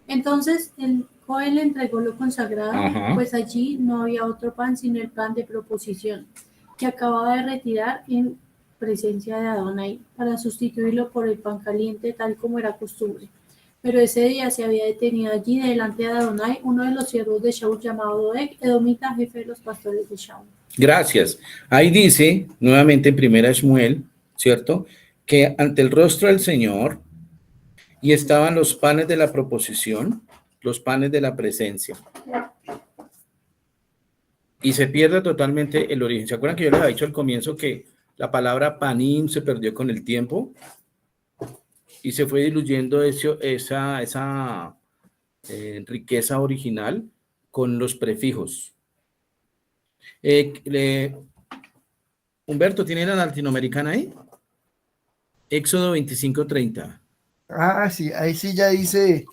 Entonces el Joel le entregó lo consagrado, pues allí no había otro pan sino el pan de proposición, que acababa de retirar en presencia de Adonai, para sustituirlo por el pan caliente, tal como era costumbre. Pero ese día se había detenido allí delante de Adonai uno de los siervos de Shaul llamado Doeg, edomita, jefe de los pastores de Shaul. Gracias. Ahí dice, nuevamente en 1 Samuel, ¿cierto? Que ante el rostro del Señor y estaban los panes de la proposición, los panes de la presencia. Y se pierde totalmente el origen. ¿Se acuerdan que yo les había dicho al comienzo que la palabra panín se perdió con el tiempo? Y se fue diluyendo esa riqueza original con los prefijos. Humberto, ¿tiene la latinoamericana ahí? Éxodo 25:30. Ah, sí, ahí sí ya dice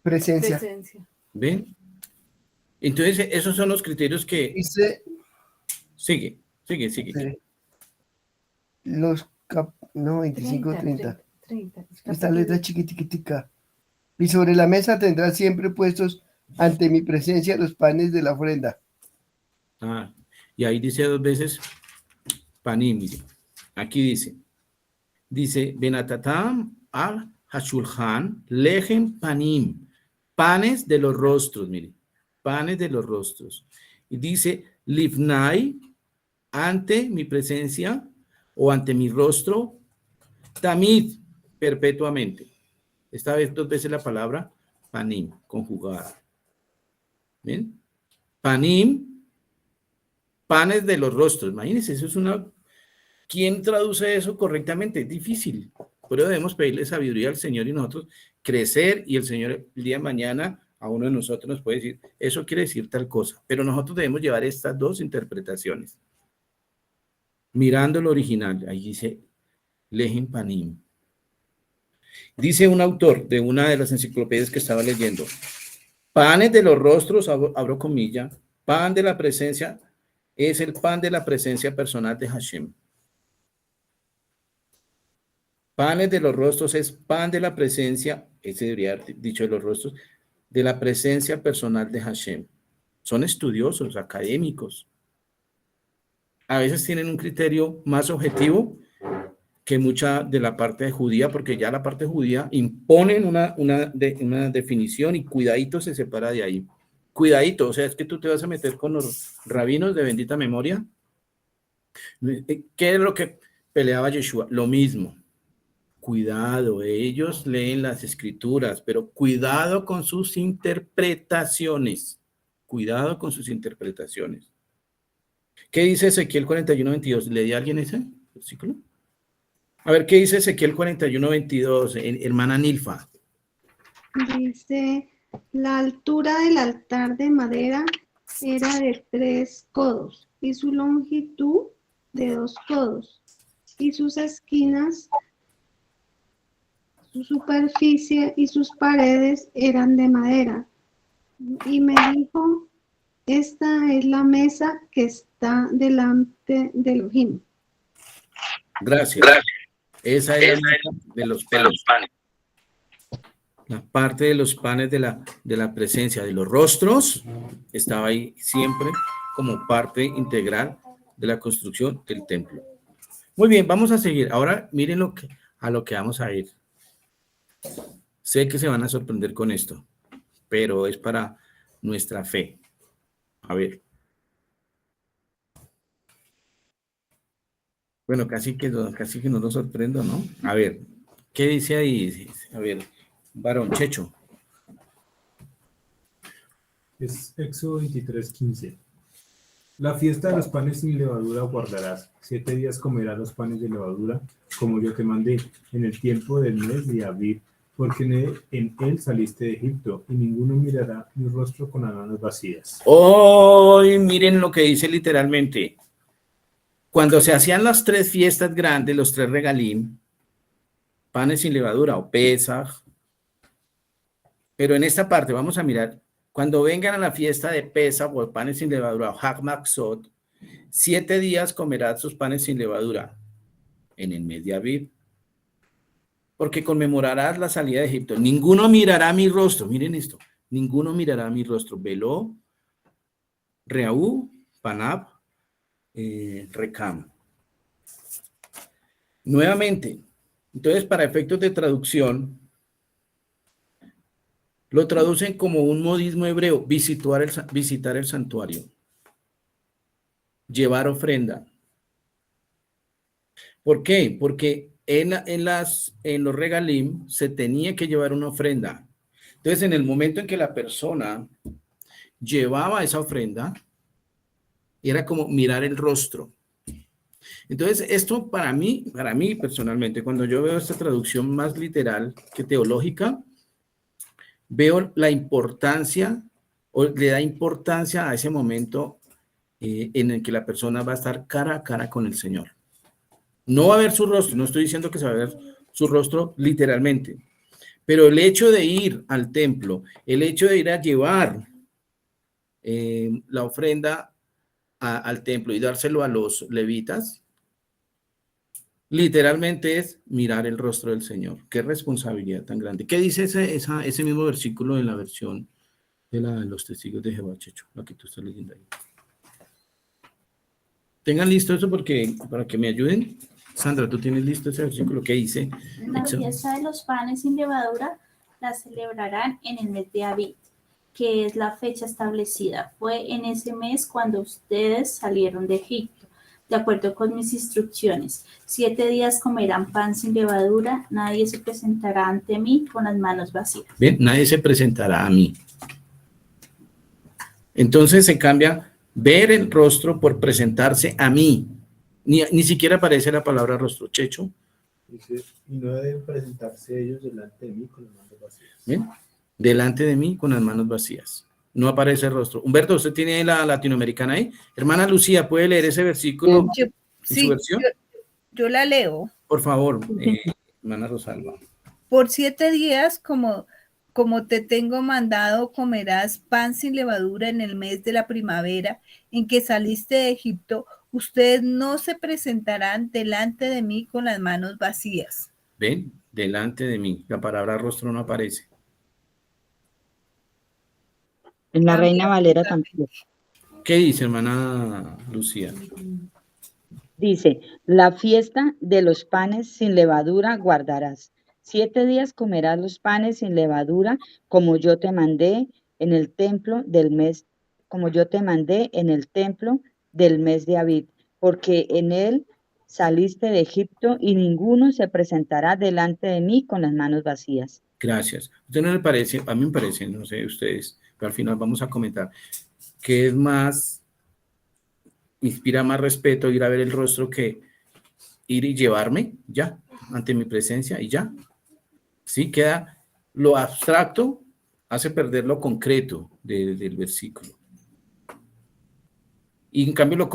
presencia. ¿Ven? Entonces, esos son los criterios que... Dice Sigue. los no, 25, 30. Esta letra chiquitica. Y sobre la mesa tendrás siempre puestos ante mi presencia los panes de la ofrenda. Ah, y ahí dice 2 veces panim, mire. Aquí dice, Benatatam al hashulhan lejem panim, panes de los rostros, mire, panes de los rostros. Y dice, livnai, ante mi presencia o ante mi rostro, tamid, perpetuamente. Esta vez 2 veces la palabra panim, conjugada. ¿Bien? Panim, panes de los rostros. Imagínense, eso es una... ¿Quién traduce eso correctamente? Es difícil. Por eso debemos pedirle sabiduría al Señor y nosotros crecer, y el Señor el día de mañana a uno de nosotros nos puede decir, eso quiere decir tal cosa. Pero nosotros debemos llevar estas 2 interpretaciones. Mirando el original, ahí dice Lehem Panim. Dice un autor de una de las enciclopedias que estaba leyendo, panes de los rostros, abro comilla, pan de la presencia, es el pan de la presencia personal de Hashem. Panes de los rostros es pan de la presencia, ese debería haber dicho de los rostros, de la presencia personal de Hashem. Son estudiosos, académicos. A veces tienen un criterio más objetivo que mucha de la parte judía, porque ya la parte judía imponen una definición y cuidadito se separa de ahí. Cuidadito, o sea, es que tú te vas a meter con los rabinos de bendita memoria. ¿Qué es lo que peleaba Yeshua? Lo mismo. Cuidado, ellos leen las escrituras, pero cuidado con sus interpretaciones. Cuidado con sus interpretaciones. ¿Qué dice Ezequiel 41:22? ¿Le di a alguien ese versículo? A ver, ¿qué dice Ezequiel 41:22, hermana Nilfa? Dice, la altura del altar de madera era de 3 codos y su longitud de 2 codos y sus esquinas, su superficie y sus paredes eran de madera. Y me dijo, esta es la mesa que está delante de Elohim. Gracias. Esa es la mesa de los panes. La parte de los panes de la presencia de los rostros estaba ahí siempre como parte integral de la construcción del templo. Muy bien, vamos a seguir. Ahora miren a lo que vamos a ir. Sé que se van a sorprender con esto, pero es para nuestra fe. A ver. Bueno, casi que no lo sorprendo, ¿no? A ver, ¿qué dice ahí? A ver, varón, Checho. Es Éxodo 23:15. La fiesta de los panes sin levadura guardarás. 7 días comerás los panes de levadura, como yo te mandé, en el tiempo del mes de Abib, porque en él saliste de Egipto, y ninguno mirará mi rostro con las manos vacías. Oh, miren lo que dice literalmente. Cuando se hacían las 3 fiestas grandes, los 3 regalim, panes sin levadura o Pesaj, pero en esta parte vamos a mirar, cuando vengan a la fiesta de Pesaj o panes sin levadura o Hag Matzot, 7 días comerás sus panes sin levadura en el mes de Abib, porque conmemorarás la salida de Egipto. Ninguno mirará mi rostro, miren esto, ninguno mirará mi rostro. Veló, Reaú, Panab, Recam. Nuevamente, entonces para efectos de traducción, lo traducen como un modismo hebreo, visitar el santuario, llevar ofrenda. ¿Por qué? Porque en los regalim se tenía que llevar una ofrenda. Entonces, en el momento en que la persona llevaba esa ofrenda, era como mirar el rostro. Entonces, esto para mí personalmente, cuando yo veo esta traducción más literal que teológica, veo la importancia, o le da importancia a ese momento en el que la persona va a estar cara a cara con el Señor. No va a ver su rostro, no estoy diciendo que se va a ver su rostro literalmente, pero el hecho de ir al templo, el hecho de ir a llevar la ofrenda al templo y dárselo a los levitas, literalmente es mirar el rostro del Señor. Qué responsabilidad tan grande. ¿Qué dice ese mismo versículo en la versión de los testigos de Jehová, Checho? La que tú estás leyendo ahí. Tengan listo eso para que me ayuden. Sandra, ¿tú tienes listo ese versículo? ¿Qué dice? La fiesta de los panes sin levadura la celebrarán en el mes de Abib, que es la fecha establecida. Fue en ese mes cuando ustedes salieron de Egipto, de acuerdo con mis instrucciones. 7 días comerán pan sin levadura, nadie se presentará ante mí con las manos vacías. Bien, nadie se presentará a mí. Entonces se cambia ver el rostro por presentarse a mí. Ni siquiera aparece la palabra rostro. Checho. Dice, y no deben presentarse ellos delante de mí con las manos vacías. Bien, delante de mí con las manos vacías. No aparece el rostro. Humberto, ¿usted tiene la latinoamericana ahí? Hermana Lucía, ¿puede leer ese versículo en su versión? Yo la leo. Por favor, hermana Rosalba. Por 7 días, como te tengo mandado, comerás pan sin levadura en el mes de la primavera en que saliste de Egipto. Ustedes no se presentarán delante de mí con las manos vacías. ¿Ven? Delante de mí. La palabra rostro no aparece. En la Reina Valera tampoco. ¿Qué dice, hermana Lucía? Dice, la fiesta de los panes sin levadura guardarás. 7 días comerás los panes sin levadura, como yo te mandé en el templo del mes, de Abib, porque en él saliste de Egipto y ninguno se presentará delante de mí con las manos vacías. Gracias. ¿A usted no le parece? A mí me parece, no sé ustedes, pero al final vamos a comentar, que es más, inspira más respeto ir a ver el rostro que ir y llevarme ya, ante mi presencia y ya. Sí, queda lo abstracto, hace perder lo concreto del versículo. Y en cambio lo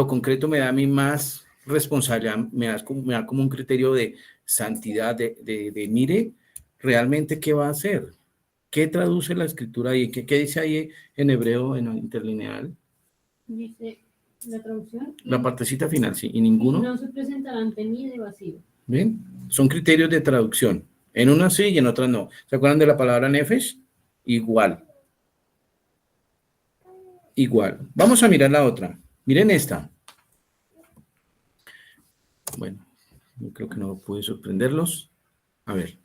concreto me da a mí más responsabilidad, me da como un criterio de santidad, de mire realmente qué va a hacer, qué traduce la escritura ahí, qué dice ahí en hebreo, en el interlineal. Dice la traducción. La partecita final, sí, y ninguno. Y no se presentará ante mí de vacío. Bien, son criterios de traducción. En unas sí y en otras no. ¿Se acuerdan de la palabra nefesh? Igual. Igual. Vamos a mirar la otra. Miren esta. Bueno, yo creo que no pude sorprenderlos. A ver.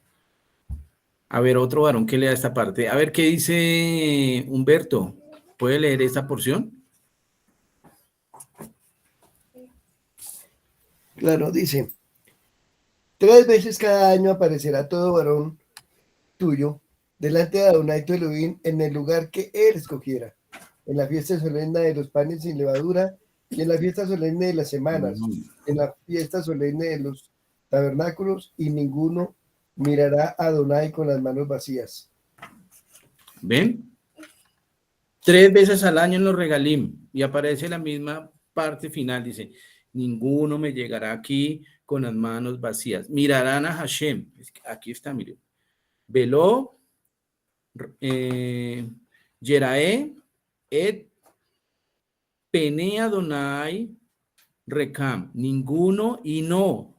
A ver, otro varón que lea esta parte. A ver, ¿qué dice Humberto? ¿Puede leer esta porción? Claro, dice, 3 veces cada año aparecerá todo varón tuyo delante de Adonai tu Elohim en el lugar que él escogiera, en la fiesta solemne de los panes sin levadura y en la fiesta solemne de las semanas, en la fiesta solemne de los tabernáculos, y ninguno mirará a Adonai con las manos vacías. ¿Ven? 3 veces al año en los regalim, y aparece la misma parte final, dice, ninguno me llegará aquí con las manos vacías. Mirarán a Hashem. Aquí está, miren. Veló, Yerae, et Pene Adonai, Recam. Ninguno y no.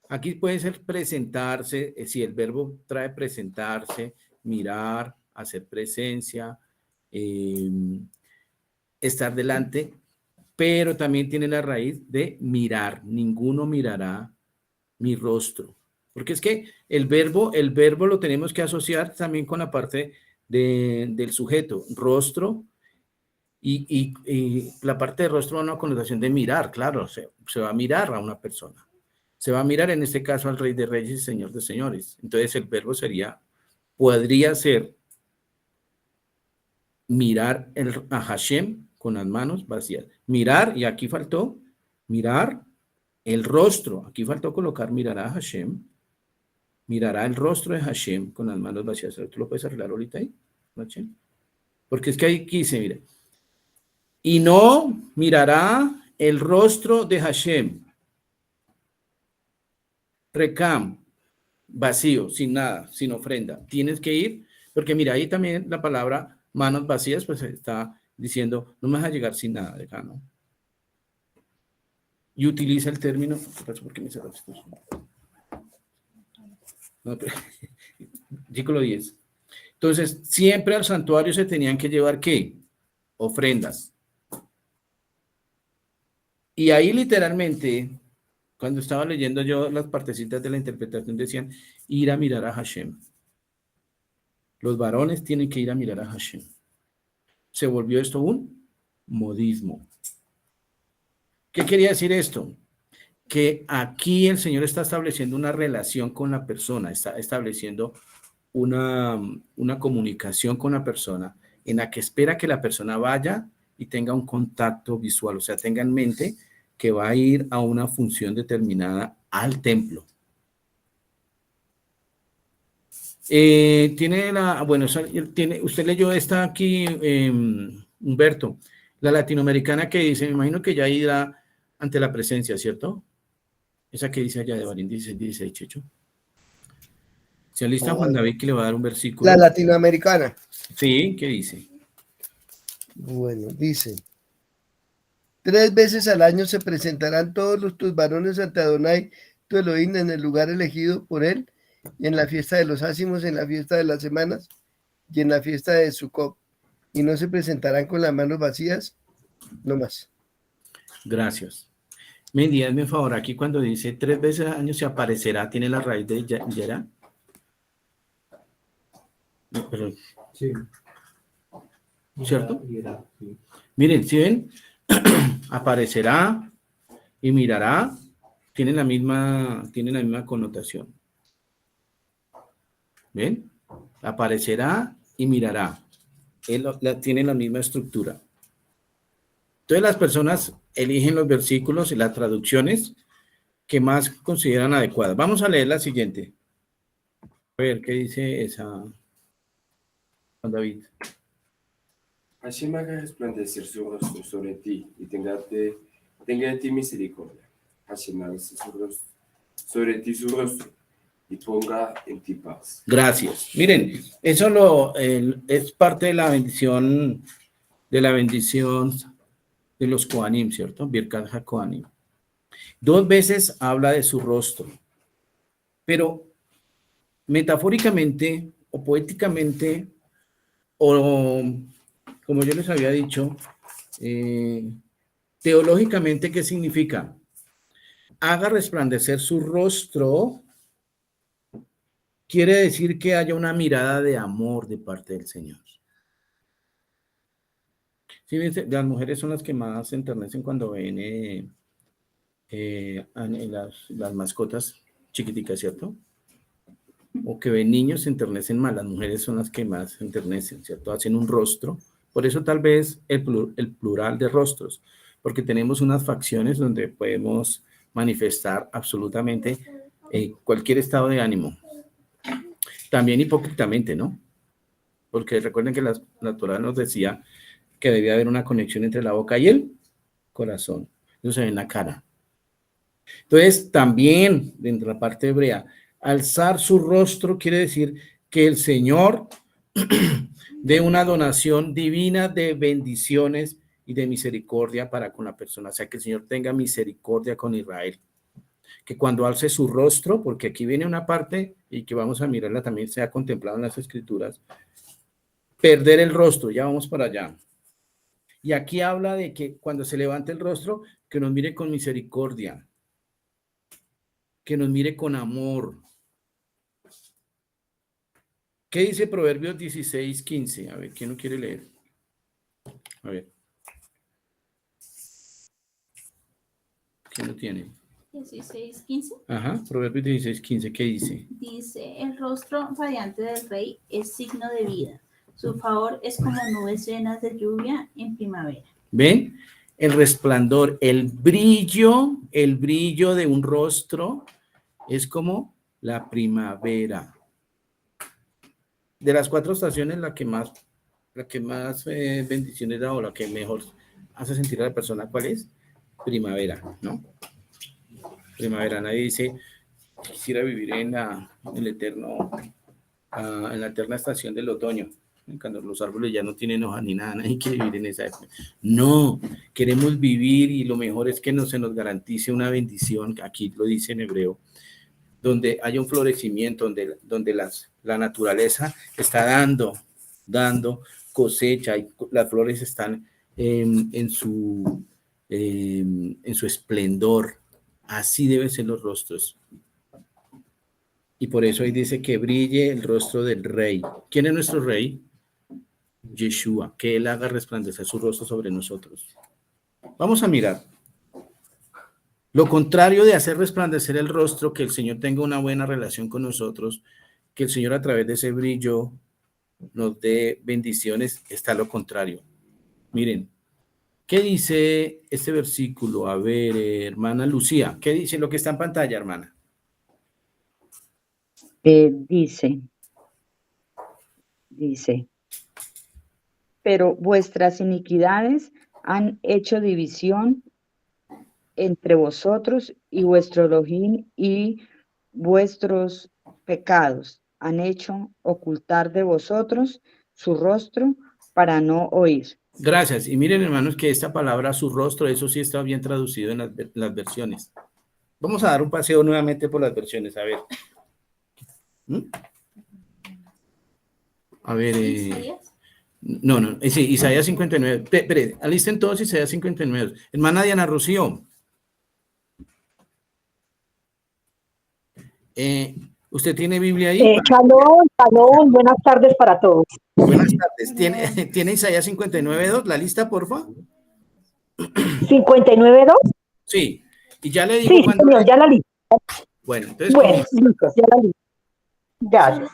Aquí puede ser presentarse, si el verbo trae presentarse, mirar, hacer presencia, estar delante, pero también tiene la raíz de mirar. Ninguno mirará mi rostro. Porque es que el verbo lo tenemos que asociar también con la parte del sujeto, rostro, y la parte de rostro va a una connotación de mirar, claro, se va a mirar a una persona. Se va a mirar en este caso al Rey de Reyes y Señor de Señores. Entonces el verbo podría ser mirar a Hashem con las manos vacías. Mirar, y aquí faltó, Mirar el rostro. Aquí faltó colocar mirará a Hashem. Mirará el rostro de Hashem con las manos vacías. ¿Tú lo puedes arreglar ahorita ahí, Hashem? Porque es que ahí quise, mira. Y no mirará el rostro de Hashem. Recam, vacío, sin nada, sin ofrenda. Tienes que ir, porque mira, ahí también la palabra manos vacías, pues está diciendo, no me vas a llegar sin nada de acá, ¿no? Y utiliza el término, ¿por qué me cerró esto? No, pero, versículo 10. Entonces, siempre al santuario se tenían que llevar, ¿qué? Ofrendas. Y ahí literalmente, cuando estaba leyendo yo las partecitas de la interpretación, decían, ir a mirar a Hashem. Los varones tienen que ir a mirar a Hashem. Se volvió esto un modismo. ¿Qué quería decir esto? Que aquí el Señor está estableciendo una relación con la persona, está estableciendo una comunicación con la persona en la que espera que la persona vaya y tenga un contacto visual, o sea, tenga en mente que va a ir a una función determinada al templo. Usted leyó esta aquí, Humberto, la latinoamericana que dice, me imagino que ya irá ante la presencia, ¿cierto? Esa que dice allá de Barín 16, Checho. Se alista Juan David que le va a dar un versículo. La latinoamericana. Sí, ¿qué dice? Bueno, dice, 3 veces al año se presentarán todos tus varones ante Adonai, tu Elohim, en el lugar elegido por él, y en la fiesta de los ácimos, en la fiesta de las semanas, y en la fiesta de Sukkot, y no se presentarán con las manos vacías, no más. Gracias. Mendy, hazme un favor, aquí cuando dice 3 veces al año se aparecerá, ¿tiene la raíz de Yera? No, pero... Sí. ¿Cierto? Sí. Miren, ¿sí ven? Aparecerá y mirará, tienen la misma connotación. ¿Ven? Aparecerá y mirará. Tienen la misma estructura. Entonces las personas eligen los versículos y las traducciones que más consideran adecuadas. Vamos a leer la siguiente. A ver, ¿qué dice esa? Juan David. Hashem haga resplandecer su rostro sobre ti y tenga de ti misericordia. Hashem haga sobre ti su rostro y ponga en ti paz. Gracias. Miren, eso es parte de la bendición de los Kohanim, ¿cierto? Birkat HaKohanim. 2 veces habla de su rostro, pero metafóricamente o poéticamente, o como yo les había dicho, teológicamente, ¿qué significa? Haga resplandecer su rostro, quiere decir que haya una mirada de amor de parte del Señor. Sí, las mujeres son las que más se enternecen cuando ven las mascotas chiquiticas, ¿cierto? O que ven niños se enternecen más, las mujeres son las que más se enternecen, ¿cierto? Hacen un rostro, por eso tal vez el plural de rostros, porque tenemos unas facciones donde podemos manifestar absolutamente cualquier estado de ánimo. También hipócritamente, ¿no? Porque recuerden que la Torá nos decía que debía haber una conexión entre la boca y el corazón. Eso se ve en la cara. Entonces, también, dentro de la parte hebrea, alzar su rostro quiere decir que el Señor dé una donación divina de bendiciones y de misericordia para con la persona. O sea, que el Señor tenga misericordia con Israel. Que cuando alce su rostro, porque aquí viene una parte y que vamos a mirarla también, se ha contemplado en las Escrituras, perder el rostro, ya vamos para allá. Y aquí habla de que cuando se levante el rostro, que nos mire con misericordia, que nos mire con amor. ¿Qué dice Proverbios 16:15? A ver, ¿quién no quiere leer? A ver. ¿Quién lo tiene? 16:15. Ajá, Proverbios 16:15, ¿qué dice? Dice, el rostro radiante del rey es signo de vida. Su favor es como nubes llenas de lluvia en primavera. ¿Ven? el resplandor, el brillo de un rostro es como la primavera. De las 4 estaciones, la que más bendiciones da, o la que mejor hace sentir a la persona, ¿cuál es? Primavera, ¿no? Primavera. Nadie dice, quisiera vivir en la eterna estación del otoño, cuando los árboles ya no tienen hoja ni nada, nadie quiere vivir en esa época. No, queremos vivir, y lo mejor es que se nos garantice una bendición, aquí lo dice en hebreo, donde haya un florecimiento, donde la naturaleza está dando cosecha, y las flores están en su esplendor. Así deben ser los rostros. Y por eso ahí dice que brille el rostro del rey. ¿Quién es nuestro rey? Yeshua, que él haga resplandecer su rostro sobre nosotros. Vamos a mirar. Lo contrario de hacer resplandecer el rostro, que el Señor tenga una buena relación con nosotros, que el Señor a través de ese brillo nos dé bendiciones, está lo contrario. Miren, ¿qué dice este versículo? A ver, hermana Lucía, ¿qué dice lo que está en pantalla, hermana? Dice, pero vuestras iniquidades han hecho división entre vosotros y vuestro Elohim, y vuestros pecados han hecho ocultar de vosotros su rostro para no oír. Gracias. Y miren, hermanos, que esta palabra, su rostro, eso sí está bien traducido en las versiones. Vamos a dar un paseo nuevamente por las versiones, a ver. A ver, sí, Isaías 59. Espere, alisten todos Isaías 59. Hermana Diana Rocío. ¿Usted tiene Biblia ahí? Shalom, buenas tardes para todos. Buenas tardes. ¿Tiene Isaías 59.2, la lista, porfa? ¿59.2? Sí, y ya le digo. Sí, señor, ya la li. Bueno, entonces. Listo, ya la li. Gracias.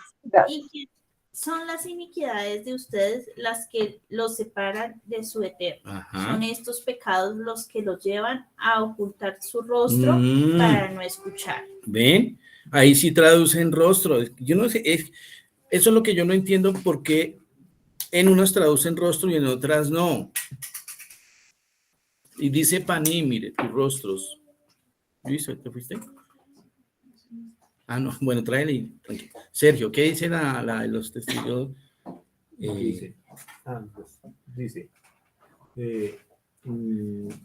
¿Y son las iniquidades de ustedes las que los separan de su eterno? Ajá. Son estos pecados los que los llevan a ocultar su rostro para no escuchar. ¿Ven? Ahí sí traducen rostro. Yo no sé, eso es lo que yo no entiendo, por qué en unas traducen rostro y en otras no. Y dice Paní, mire, tus rostros. ¿Listo? ¿Te fuiste? Ah, no, bueno, tráele. Sergio, ¿qué dice la de los testigos? Dice,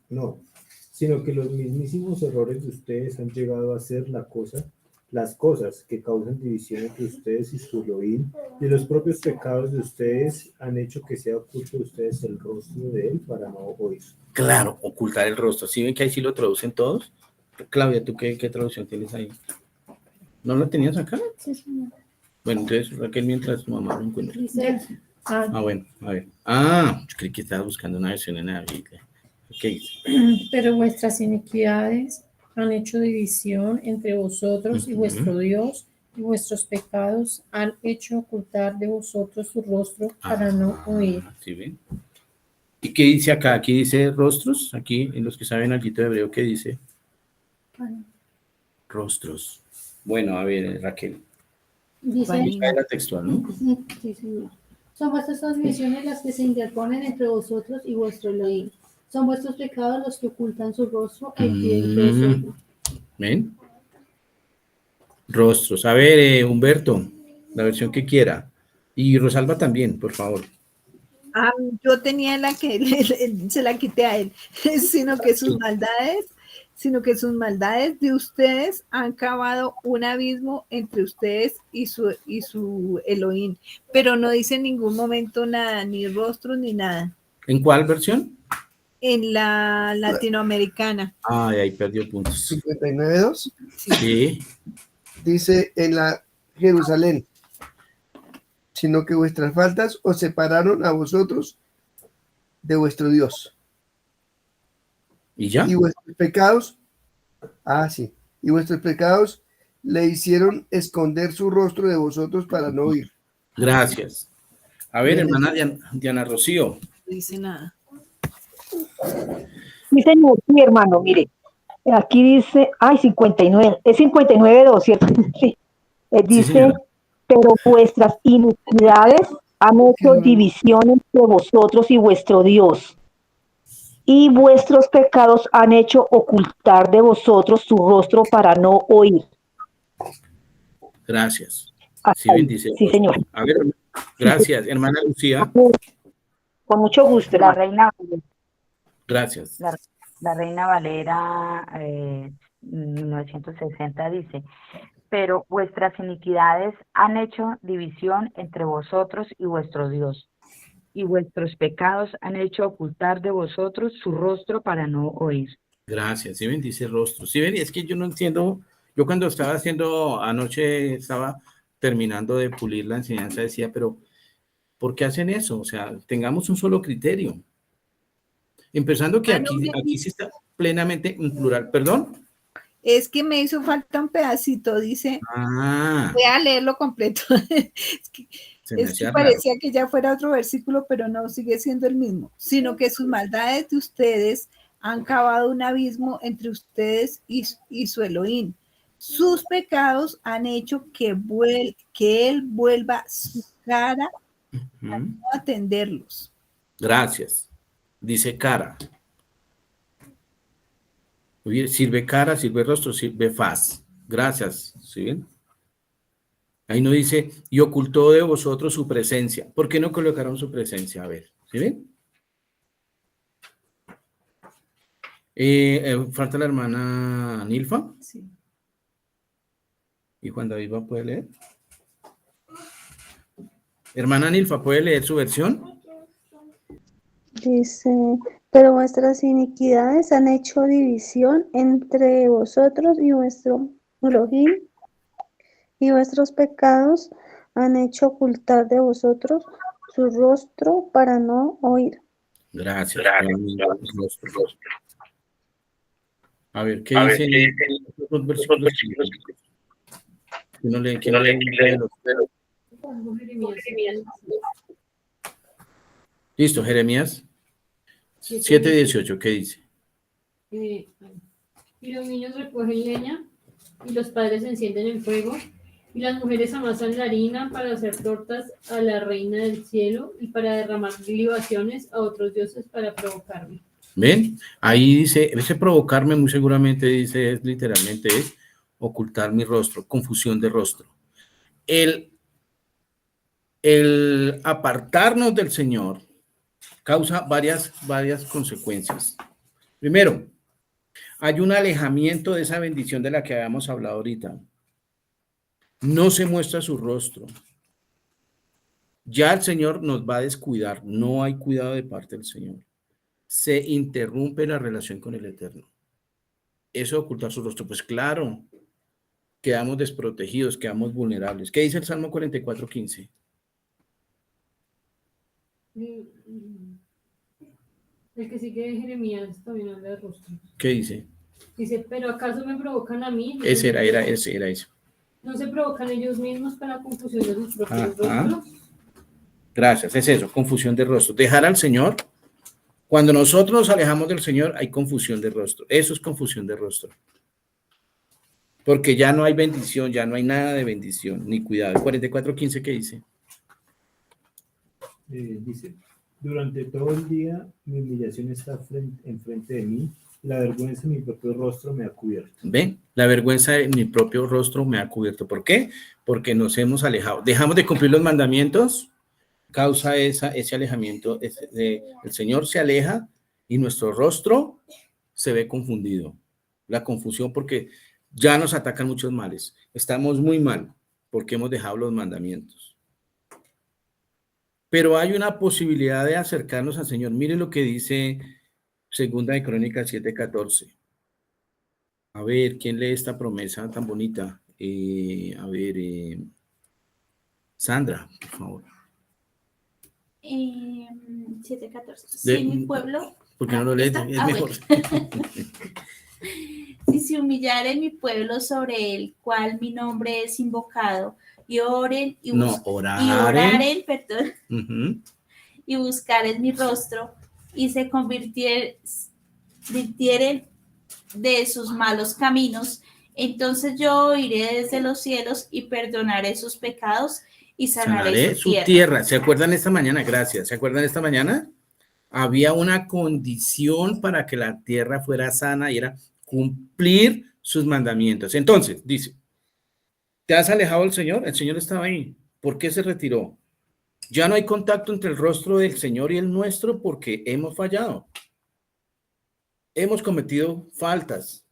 no, sino que los mismísimos errores de ustedes han llegado a ser las cosas que causan división entre ustedes y su Elohim, y los propios pecados de ustedes han hecho que sea oculto de ustedes el rostro de él para no oír. Claro, ocultar el rostro. ¿Sí ven que ahí sí lo traducen todos? Claudia, ¿tú qué traducción tienes ahí? ¿No lo tenías acá? Sí, señor. Bueno, entonces, Raquel, mientras tu mamá lo encuentra. Bueno, a ver. Yo creí que estabas buscando una versión en la Biblia. ¿Qué dice? Pero vuestras iniquidades han hecho división entre vosotros y vuestro Dios, y vuestros pecados han hecho ocultar de vosotros su rostro para no oír. ¿Sí ven? ¿Y qué dice acá? Aquí dice rostros. Aquí, en los que saben algo de hebreo, ¿qué dice? Rostros. Bueno, a ver, Raquel. Dice La textual, ¿no? Sí, señor. Son vuestras transgresiones las que se interponen entre vosotros y vuestro Elohim. Son vuestros pecados los que ocultan su rostro al pie de vosotros. ¿Ven? Rostros. A ver, Humberto, la versión que quiera. Y Rosalba también, por favor. Yo tenía la que se la quité a él, sino que sus maldades de ustedes han cavado un abismo entre ustedes y su Elohim, pero no dice en ningún momento nada, ni rostro ni nada. ¿En cuál versión? En la latinoamericana. Ahí perdió puntos. 59.2. Sí. Dice en la Jerusalén, sino que vuestras faltas os separaron a vosotros de vuestro Dios. ¿Y ya? Y vuestros pecados, y vuestros pecados le hicieron esconder su rostro de vosotros para no oír. Gracias. A ver, hermana Diana Rocío. No dice nada. Sí, señor, sí, hermano, mire. Aquí dice, 59, es 59:2, ¿cierto? Sí. Sí, Dice, señora. pero vuestras iniquidades han hecho división entre vosotros y vuestro Dios, y vuestros pecados han hecho ocultar de vosotros su rostro para no oír. Gracias. Sí, Hasta ahí. bendice el Sí, rostro. señor. A ver, Sí, señor. gracias, hermana Lucía. Con mucho gusto, La hermano. reina, Gracias. la Reina Valera 1960 dice, pero vuestras iniquidades han hecho división entre vosotros y vuestro Dios, y vuestros pecados han hecho ocultar de vosotros su rostro para no oír. Gracias. Sí, bendice el rostro. Sí, ven, es que yo no entiendo. Yo cuando estaba haciendo, anoche estaba terminando de pulir la enseñanza, decía, pero ¿por qué hacen eso? O sea, tengamos un solo criterio. Empezando que Hermano aquí Denis, sí está plenamente en plural. ¿Perdón? es que me hizo falta un pedacito, dice, Ah, voy a leerlo completo. Es que, se me es que hacía raro. parecía que ya fuera otro versículo, pero no, sigue siendo el mismo, sino que sus maldades de ustedes han cavado un abismo entre ustedes y su Elohim. Sus pecados han hecho que él vuelva su cara a Ujú. no atenderlos. Gracias. Dice cara. Muy bien, sirve cara, sirve rostro, sirve faz. Gracias. ¿Sí ven? Ahí no dice, y ocultó de vosotros su presencia. ¿Por qué no colocaron su presencia? A ver, ¿sí ven? Falta la hermana Nilfa. Sí. ¿Y Juan David va a poder leer? Hermana Nilfa, ¿puede leer su versión? Dice, pero vuestras iniquidades han hecho división entre vosotros y vuestro Elohim, y vuestros pecados han hecho ocultar de vosotros su rostro para no oír. Gracias. Rostro. A ver, ¿qué dicen estos dos versículos? ¿Quién lee uno de los? Listo, Jeremías 7:18, ¿qué dice? Y los niños recogen leña, y los padres encienden el fuego, y las mujeres amasan la harina para hacer tortas a la reina del cielo y para derramar libaciones a otros dioses para provocarme. ¿Ven? Ahí dice, ese provocarme muy seguramente dice, literalmente es ocultar mi rostro, confusión de rostro. El apartarnos del Señor causa varias consecuencias. Primero, hay un alejamiento de esa bendición de la que habíamos hablado ahorita. No se muestra su rostro. Ya el Señor nos va a descuidar. No hay cuidado de parte del Señor. Se interrumpe la relación con el Eterno. Eso de ocultar su rostro, pues claro, quedamos desprotegidos, quedamos vulnerables. ¿Qué dice el Salmo 44:15? El que sigue de Jeremías también habla de rostro. ¿Qué dice? Dice, pero ¿acaso me provocan a mí? Ese era eso. ¿No se provocan ellos mismos para la confusión de sus propios rostros? Gracias, es eso, confusión de rostro. Dejar al Señor, cuando nosotros nos alejamos del Señor, hay confusión de rostro. Eso es confusión de rostro. Porque ya no hay bendición, ya no hay nada de bendición, ni cuidado. 44:15, ¿qué dice? Dice, durante todo el día mi humillación está enfrente de mí, la vergüenza de mi propio rostro me ha cubierto. ¿Ven? La vergüenza de mi propio rostro me ha cubierto. ¿Por qué? Porque nos hemos alejado. Dejamos de cumplir los mandamientos, causa ese alejamiento. El Señor se aleja y nuestro rostro se ve confundido. La confusión porque ya nos atacan muchos males. Estamos muy mal porque hemos dejado los mandamientos. Pero hay una posibilidad de acercarnos al Señor. Mire lo que dice Segunda de Crónicas 7:14. A ver, ¿quién lee esta promesa tan bonita? Sandra, por favor. 7:14. Si mi pueblo... ¿Por qué no lo lees? Es mejor. Bueno. Si se humillare mi pueblo sobre el cual mi nombre es invocado, y oren y oraren, perdón, y buscaren mi rostro, y se convirtieren advirtieren de sus malos caminos, entonces yo oiré desde los cielos y perdonaré sus pecados y sanaré su tierra. ¿Se acuerdan esta mañana? Gracias. ¿Se acuerdan esta mañana? Había una condición para que la tierra fuera sana y era cumplir sus mandamientos. Entonces, dice, ¿te has alejado del Señor? El Señor estaba ahí. ¿Por qué se retiró? Ya no hay contacto entre el rostro del Señor y el nuestro porque hemos fallado. Hemos cometido faltas.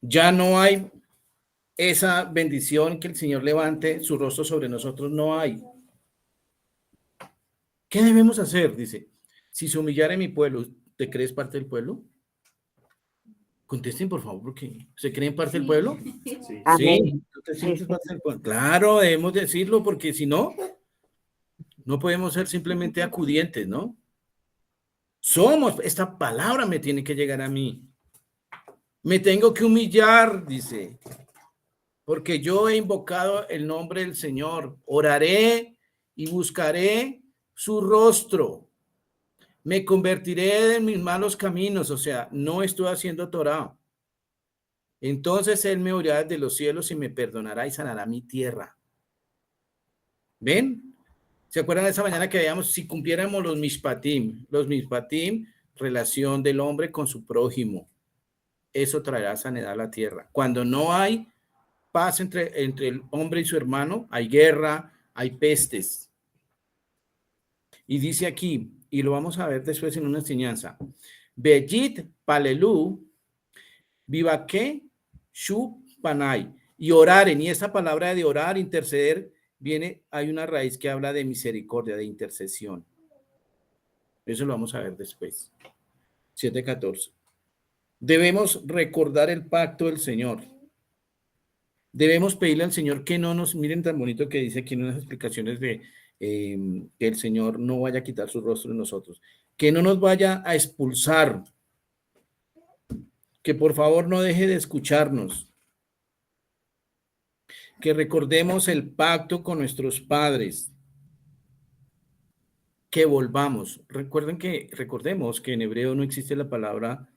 Ya no hay esa bendición que el Señor levante su rostro sobre nosotros, no hay. ¿Qué debemos hacer? Dice, si se humillare mi pueblo, ¿te crees parte del pueblo? Contesten, por favor, porque ¿se creen parte del pueblo? Sí. Amén. ¿Tú te sientes parte del pueblo? Claro, debemos decirlo, porque si no, no podemos ser simplemente acudientes, ¿no? Somos, esta palabra me tiene que llegar a mí. Me tengo que humillar, dice, porque yo he invocado el nombre del Señor. Oraré y buscaré su rostro. Me convertiré de mis malos caminos, o sea, no estoy haciendo Torah. Entonces Él me oirá desde los cielos y me perdonará y sanará mi tierra. ¿Ven? ¿Se acuerdan de esa mañana que veíamos si cumpliéramos los mishpatim? Los mishpatim, relación del hombre con su prójimo. Eso traerá sanidad a la tierra. Cuando no hay paz entre el hombre y su hermano, hay guerra, hay pestes. Y dice aquí, y lo vamos a ver después en una enseñanza, Beyit palelu, vivaque shu panay, y oraren, y esa palabra de orar, interceder, viene, hay una raíz que habla de misericordia, de intercesión. Eso lo vamos a ver después. 7:14. Debemos recordar el pacto del Señor. Debemos pedirle al Señor que no nos, miren tan bonito que dice aquí en unas explicaciones de que el Señor no vaya a quitar su rostro de nosotros, que no nos vaya a expulsar, que por favor no deje de escucharnos, que recordemos el pacto con nuestros padres, que volvamos. Recordemos que en hebreo no existe la palabra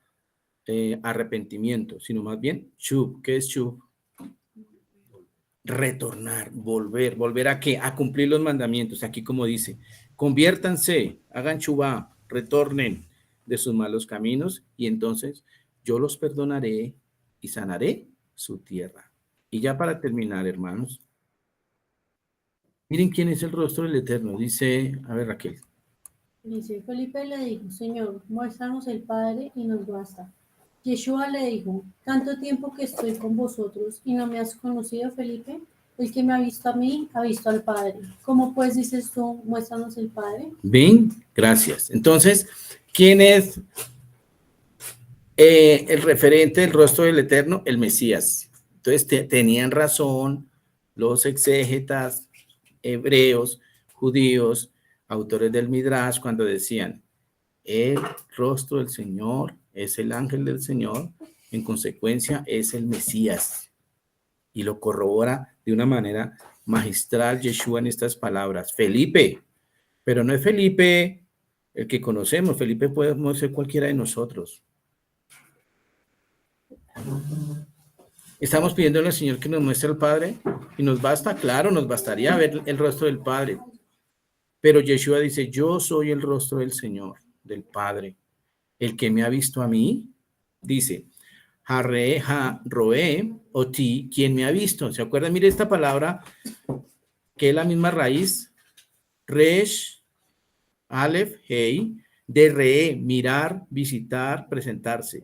arrepentimiento, sino más bien shub. ¿Qué es shub? Retornar, volver a qué, a cumplir los mandamientos. Aquí como dice, conviértanse, hagan shubá, retornen de sus malos caminos y entonces yo los perdonaré y sanaré su tierra. Y ya para terminar, hermanos, miren quién es el rostro del Eterno. Dice, a ver, Raquel. Dice, Felipe le dijo, Señor, muéstranos el Padre y nos basta. Yeshua le dijo, tanto tiempo que estoy con vosotros y no me has conocido, Felipe. El que me ha visto a mí, ha visto al Padre. ¿Cómo pues dices tú, muéstranos el Padre? Bien, gracias. Entonces, ¿quién es el referente del rostro del Eterno? El Mesías. Entonces, tenían razón los exégetas, hebreos, judíos, autores del Midrash, cuando decían, el rostro del Señor es el ángel del Señor, en consecuencia es el Mesías. Y lo corrobora de una manera magistral Yeshua en estas palabras. Felipe, pero no es Felipe el que conocemos, Felipe podemos ser cualquiera de nosotros. Estamos pidiéndole al Señor que nos muestre al Padre y nos basta, claro, nos bastaría ver el rostro del Padre. Pero Yeshua dice, yo soy el rostro del Señor, del Padre. El que me ha visto a mí, dice, Harre, ha, roe, oti, quien me ha visto. ¿Se acuerdan? Mire esta palabra, que es la misma raíz, resh, alef, hei, de re, mirar, visitar, presentarse.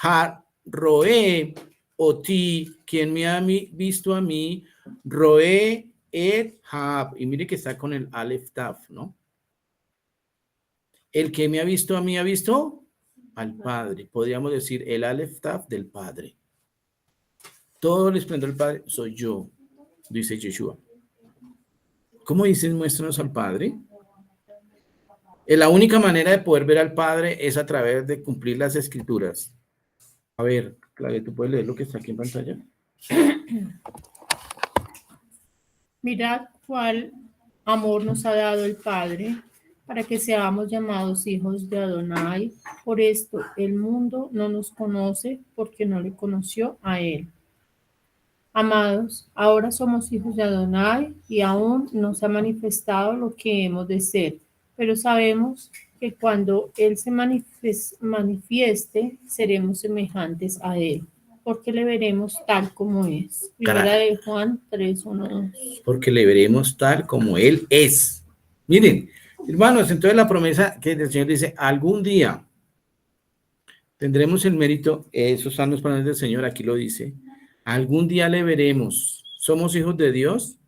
Ha, roe, oti, quien me ha visto a mí, roe, et, hab. Y mire que está con el alef, taf, ¿no? El que me ha visto a mí, ha visto al Padre. Podríamos decir el Aleph Taf del Padre. Todo el esplendor del Padre soy yo, dice Yeshua. ¿Cómo dicen muéstranos al Padre? La única manera de poder ver al Padre es a través de cumplir las Escrituras. A ver, Claudia, ¿tú puedes leer lo que está aquí en pantalla? Mirad cuál amor nos ha dado el Padre para que seamos llamados hijos de Adonai. Por esto el mundo no nos conoce porque no le conoció a él. Amados, ahora somos hijos de Adonai y aún no se ha manifestado lo que hemos de ser, pero sabemos que cuando Él se manifieste, seremos semejantes a Él, porque le veremos tal como es. Primera de Juan 3, 1, 2. Porque le veremos tal como Él es. Miren, hermanos, entonces la promesa que el Señor dice, algún día tendremos el mérito, esos están los planes del Señor, aquí lo dice, algún día le veremos. ¿Somos hijos de Dios?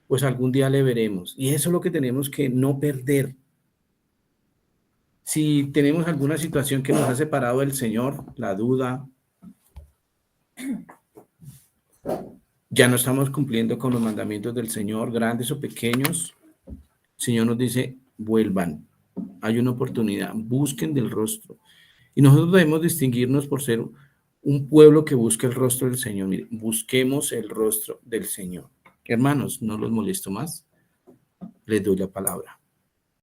Pues algún día le veremos. Y eso es lo que tenemos que no perder. Si tenemos alguna situación que nos ha separado del Señor, la duda, ya no estamos cumpliendo con los mandamientos del Señor, grandes o pequeños, el Señor nos dice, vuelvan. Hay una oportunidad, busquen del rostro. Y nosotros debemos distinguirnos por ser un pueblo que busca el rostro del Señor. Mire, busquemos el rostro del Señor. Hermanos, no los molesto más. Les doy la palabra.